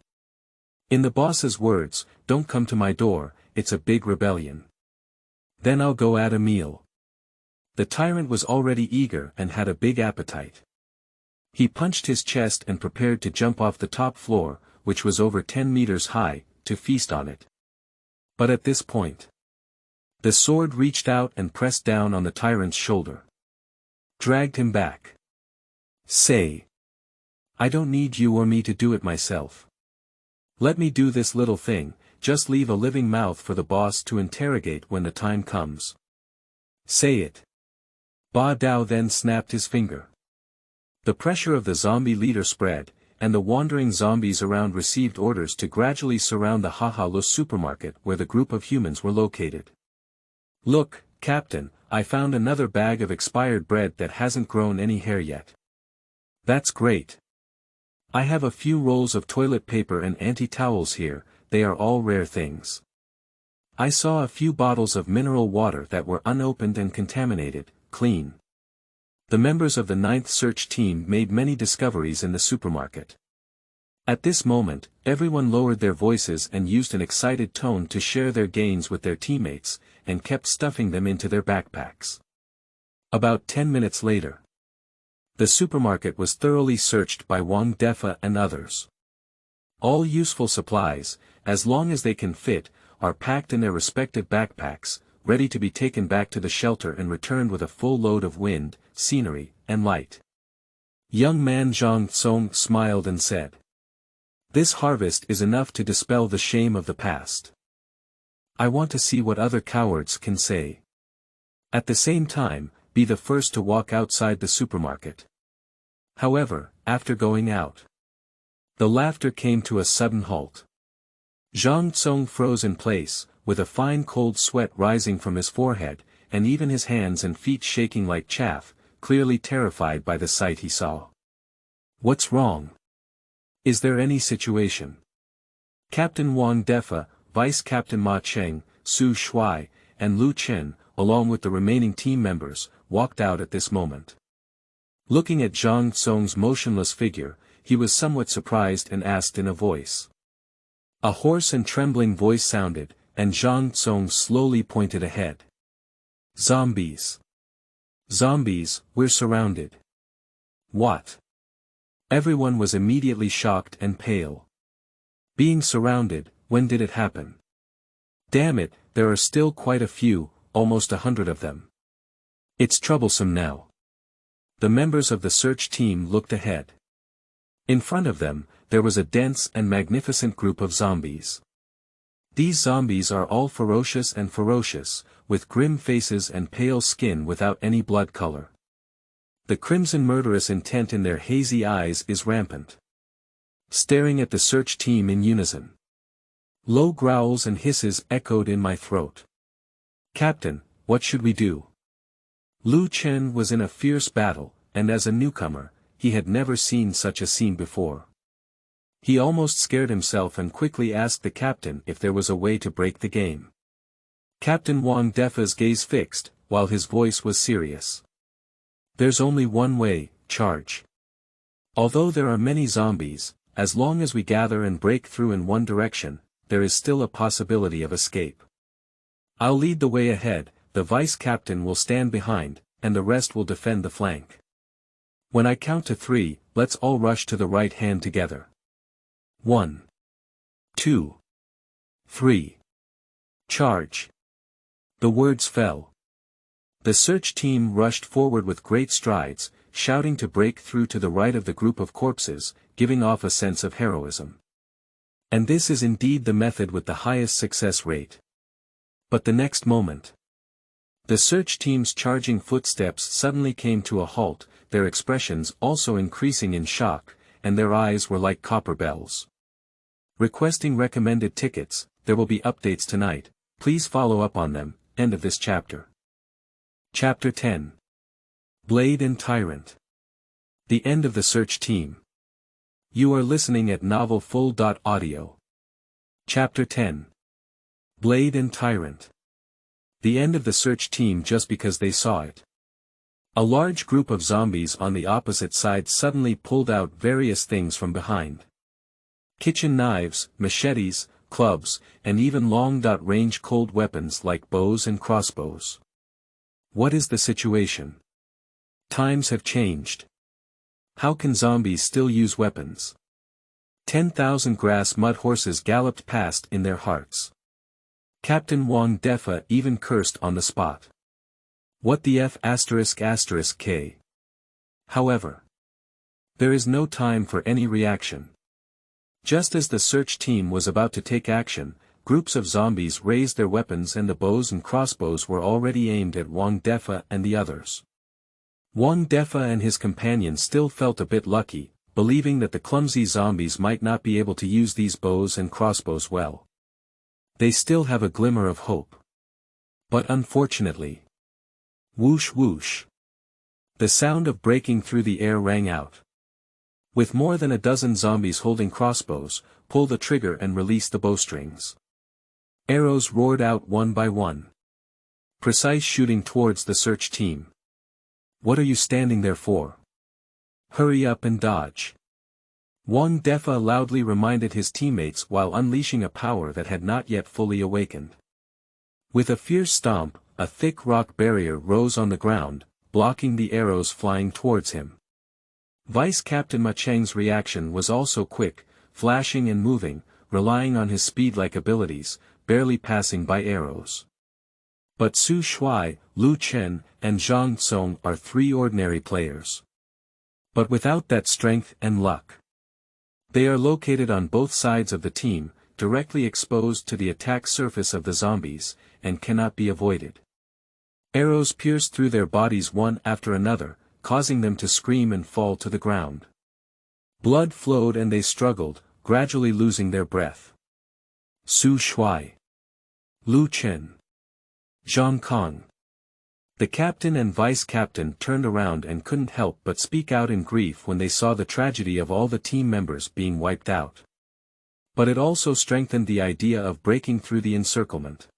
In the boss's words, don't come to my door, it's a big rebellion. Then I'll go at a meal. The tyrant was already eager and had a big appetite. He punched his chest and prepared to jump off the top floor, which was over 10 meters high, to feast on it. But at this point, the sword reached out and pressed down on the tyrant's shoulder. Dragged him back. Say. I don't need you or me to do it myself. Let me do this little thing, just leave a living mouth for the boss to interrogate when the time comes. Say it. Ba Dao then snapped his finger. The pressure of the zombie leader spread, and the wandering zombies around received orders to gradually surround the Haha-Lo supermarket where the group of humans were located. Look, Captain, I found another bag of expired bread that hasn't grown any hair yet. That's great. I have a few rolls of toilet paper and anti-towels here, they are all rare things. I saw a few bottles of mineral water that were unopened and contaminated, clean. The members of the 9th search team made many discoveries in the supermarket. At this moment, everyone lowered their voices and used an excited tone to share their gains with their teammates, and kept stuffing them into their backpacks. About 10 minutes later, the supermarket was thoroughly searched by Wang Defa and others. All useful supplies, as long as they can fit, are packed in their respective backpacks, ready to be taken back to the shelter and returned with a full load of wind, scenery, and light. Young man Zhang Yang smiled and said, "This harvest is enough to dispel the shame of the past. I want to see what other cowards can say. At the same time, be the first to walk outside the supermarket." However, after going out, the laughter came to a sudden halt. Zhang Yang froze in place, with a fine cold sweat rising from his forehead, and even his hands and feet shaking like chaff, clearly terrified by the sight he saw. What's wrong? Is there any situation? Captain Wang Defa, Vice Captain Ma Cheng, Su Shuai, and Lu Chen, along with the remaining team members, walked out at this moment. Looking at Zhang Yang's motionless figure, he was somewhat surprised and asked in a voice. A hoarse and trembling voice sounded, and Zhang Yang slowly pointed ahead. Zombies. Zombies, we're surrounded. What? Everyone was immediately shocked and pale. Being surrounded, when did it happen? Damn it, there are still quite a few, almost 100 of them. It's troublesome now. The members of the search team looked ahead. In front of them, there was a dense and magnificent group of zombies. These zombies are all ferocious, with grim faces and pale skin without any blood color. The crimson murderous intent in their hazy eyes is rampant. Staring at the search team in unison. Low growls and hisses echoed in my throat. Captain, what should we do? Lu Chen was in a fierce battle, and as a newcomer, he had never seen such a scene before. He almost scared himself and quickly asked the captain if there was a way to break the game. Captain Wang Defa's gaze fixed, while his voice was serious. There's only one way, charge. Although there are many zombies, as long as we gather and break through in one direction, there is still a possibility of escape. I'll lead the way ahead, the vice captain will stand behind, and the rest will defend the flank. When I count to 3, let's all rush to the right hand together. 1, 2, 3. Charge. The words fell. The search team rushed forward with great strides, shouting to break through to the right of the group of corpses, giving off a sense of heroism. And this is indeed the method with the highest success rate. But the next moment, the search team's charging footsteps suddenly came to a halt, their expressions also increasing in shock, and their eyes were like copper bells. Requesting recommended tickets, there will be updates tonight, please follow up on them, end of this chapter. Chapter 10. Blade and Tyrant. The end of the search team. You are listening at novelfull.audio. Chapter 10. Blade and Tyrant. The end of the search team just because they saw it. A large group of zombies on the opposite side suddenly pulled out various things from behind. Kitchen knives, machetes, clubs, and even long-range cold weapons like bows and crossbows. What is the situation? Times have changed. How can zombies still use weapons? 10,000 grass mud horses galloped past in their hearts. Captain Wang Defa even cursed on the spot. What the F***K. However, there is no time for any reaction. Just as the search team was about to take action, groups of zombies raised their weapons and the bows and crossbows were already aimed at Wang Defa and the others. Wang Defa and his companions still felt a bit lucky, believing that the clumsy zombies might not be able to use these bows and crossbows well. They still have a glimmer of hope. But unfortunately, whoosh whoosh. The sound of breaking through the air rang out. With more than a dozen zombies holding crossbows, pull the trigger and release the bowstrings. Arrows roared out one by one. Precise shooting towards the search team. What are you standing there for? Hurry up and dodge. Wang Defa loudly reminded his teammates while unleashing a power that had not yet fully awakened. With a fierce stomp, a thick rock barrier rose on the ground, blocking the arrows flying towards him. Vice Captain Ma Cheng's reaction was also quick, flashing and moving, relying on his speed-like abilities, barely passing by arrows. But Su Shuai, Lu Chen, and Zhang Song are 3 ordinary players. But without that strength and luck. They are located on both sides of the team, directly exposed to the attack surface of the zombies, and cannot be avoided. Arrows pierced through their bodies one after another, causing them to scream and fall to the ground. Blood flowed and they struggled, gradually losing their breath. Su Shuai, Lu Chen, Zhang Kong. The captain and vice-captain turned around and couldn't help but speak out in grief when they saw the tragedy of all the team members being wiped out. But it also strengthened the idea of breaking through the encirclement.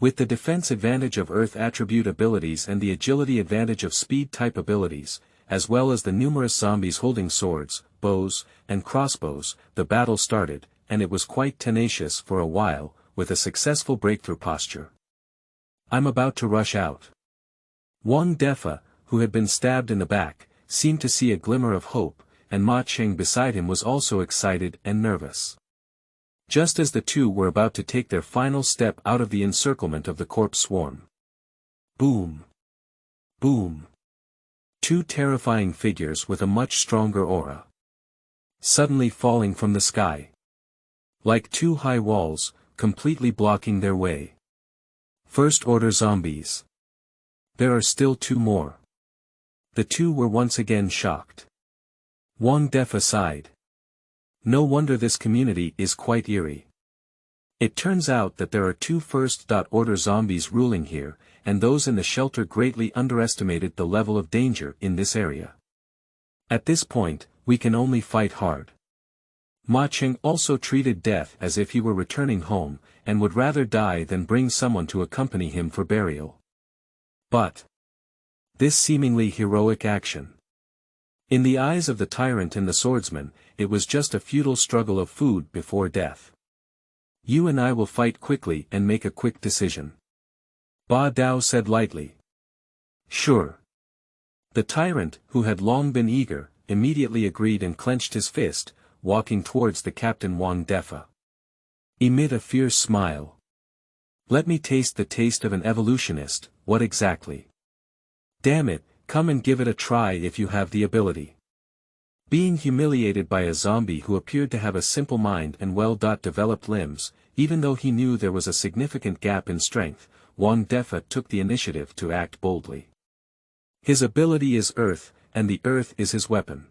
With the defense advantage of Earth attribute abilities and the agility advantage of speed-type abilities, as well as the numerous zombies holding swords, bows, and crossbows, the battle started, and it was quite tenacious for a while, with a successful breakthrough posture. I'm about to rush out. Wang Defa, who had been stabbed in the back, seemed to see a glimmer of hope, and Ma Cheng beside him was also excited and nervous. Just as the two were about to take their final step out of the encirclement of the corpse swarm. Boom! Boom! 2 terrifying figures with a much stronger aura. Suddenly falling from the sky. Like 2 high walls, completely blocking their way. First-order zombies. There are still 2 more. The 2 were once again shocked. Wang Defa sighed. No wonder this community is quite eerie. It turns out that there are 2 first-order zombies ruling here, and those in the shelter greatly underestimated the level of danger in this area. At this point, we can only fight hard. Ma Cheng also treated death as if he were returning home, and would rather die than bring someone to accompany him for burial. But this seemingly heroic action. In the eyes of the tyrant and the swordsman, it was just a futile struggle of food before death. You and I will fight quickly and make a quick decision. Ba Dao said lightly. Sure. The tyrant, who had long been eager, immediately agreed and clenched his fist, walking towards the Captain Wang Defa. Emit a fierce smile. Let me taste the taste of an evolutionist. What exactly? Damn it, come and give it a try if you have the ability. Being humiliated by a zombie who appeared to have a simple mind and well-developed limbs, even though he knew there was a significant gap in strength, Wang Defa took the initiative to act boldly. His ability is earth, and the earth is his weapon.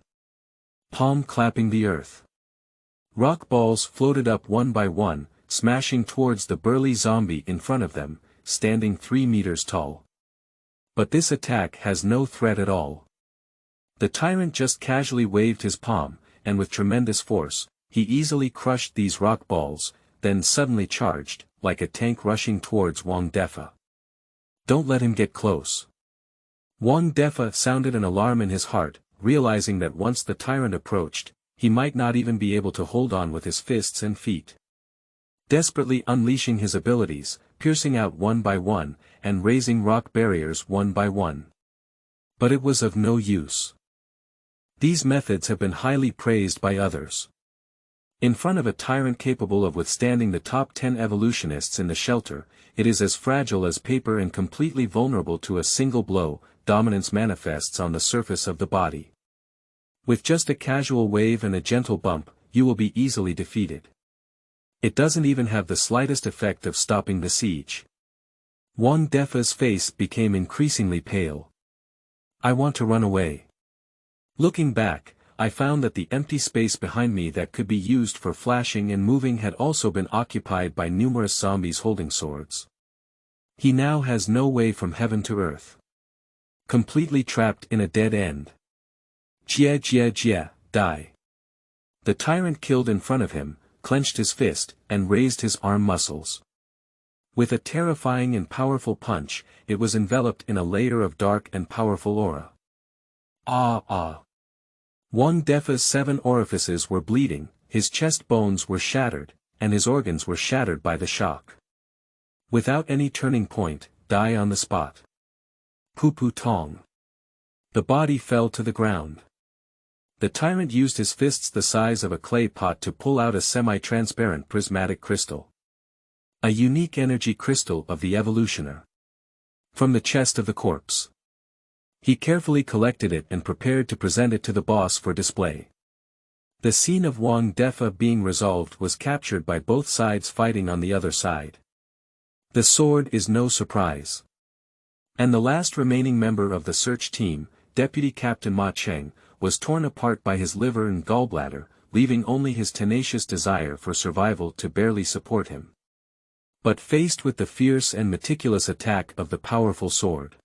Palm clapping the earth. Rock balls floated up one by one, smashing towards the burly zombie in front of them, standing 3 meters tall. But this attack has no threat at all. The tyrant just casually waved his palm, and with tremendous force, he easily crushed these rock balls, then suddenly charged, like a tank rushing towards Wang Defa. Don't let him get close. Wang Defa sounded an alarm in his heart, realizing that once the tyrant approached, he might not even be able to hold on with his fists and feet. Desperately unleashing his abilities, piercing out one by one, and raising rock barriers one by one. But it was of no use. These methods have been highly praised by others. In front of a tyrant capable of withstanding the top 10 evolutionists in the shelter, it is as fragile as paper and completely vulnerable to a single blow. Dominance manifests on the surface of the body. With just a casual wave and a gentle bump, you will be easily defeated. It doesn't even have the slightest effect of stopping the siege. Wang Defa's face became increasingly pale. I want to run away. Looking back, I found that the empty space behind me that could be used for flashing and moving had also been occupied by numerous zombies holding swords. He now has no way from heaven to earth. Completely trapped in a dead end. Jia, die. The tyrant killed in front of him, clenched his fist, and raised his arm muscles. With a terrifying and powerful punch, it was enveloped in a layer of dark and powerful aura. Wang Defa's 7 orifices were bleeding, his chest bones were shattered, and his organs were shattered by the shock. Without any turning point, die on the spot. Poo tong. The body fell to the ground. The tyrant used his fists the size of a clay pot to pull out a semi-transparent prismatic crystal. A unique energy crystal of the evolutioner. From the chest of the corpse. He carefully collected it and prepared to present it to the boss for display. The scene of Wang Defa being resolved was captured by both sides fighting on the other side. The sword is no surprise. And the last remaining member of the search team, Deputy Captain Ma Cheng, was torn apart by his liver and gallbladder, leaving only his tenacious desire for survival to barely support him. But faced with the fierce and meticulous attack of the powerful sword.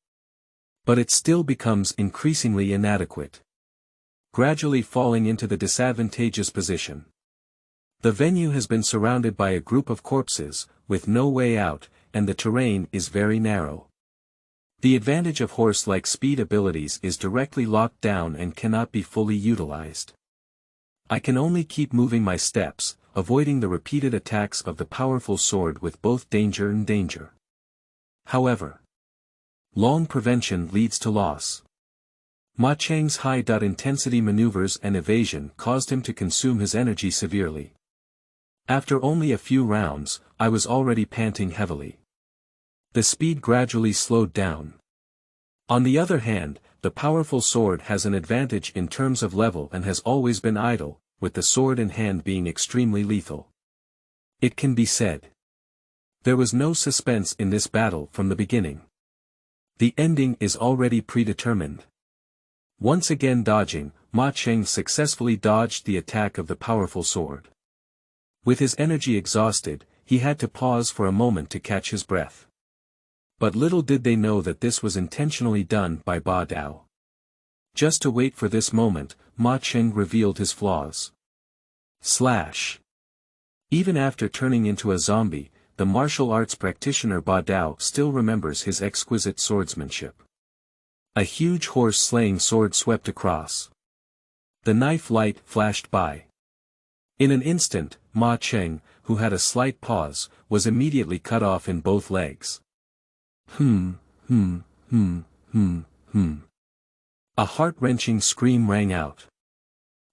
But it still becomes increasingly inadequate. Gradually falling into the disadvantageous position. The venue has been surrounded by a group of corpses, with no way out, and the terrain is very narrow. The advantage of horse-like speed abilities is directly locked down and cannot be fully utilized. I can only keep moving my steps, avoiding the repeated attacks of the powerful sword with both danger and danger. However, long prevention leads to loss. Ma Cheng's high-intensity maneuvers and evasion caused him to consume his energy severely. After only a few rounds, I was already panting heavily. The speed gradually slowed down. On the other hand, the powerful sword has an advantage in terms of level and has always been idle, with the sword in hand being extremely lethal. It can be said. There was no suspense in this battle from the beginning. The ending is already predetermined. Once again dodging, Ma Cheng successfully dodged the attack of the powerful sword. With his energy exhausted, he had to pause for a moment to catch his breath. But little did they know that this was intentionally done by Ba Dao. Just to wait for this moment, Ma Cheng revealed his flaws. Slash. Even after turning into a zombie, the martial arts practitioner Ba Dao still remembers his exquisite swordsmanship. A huge horse-slaying sword swept across. The knife light flashed by. In an instant, Ma Cheng, who had a slight pause, was immediately cut off in both legs. A heart-wrenching scream rang out.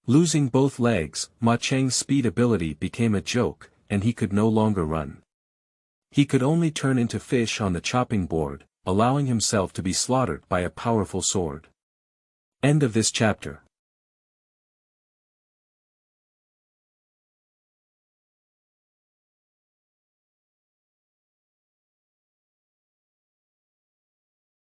Losing both legs, Ma Cheng's speed ability became a joke, and he could no longer run. He could only turn into fish on the chopping board, allowing himself to be slaughtered by a powerful sword. End of this chapter.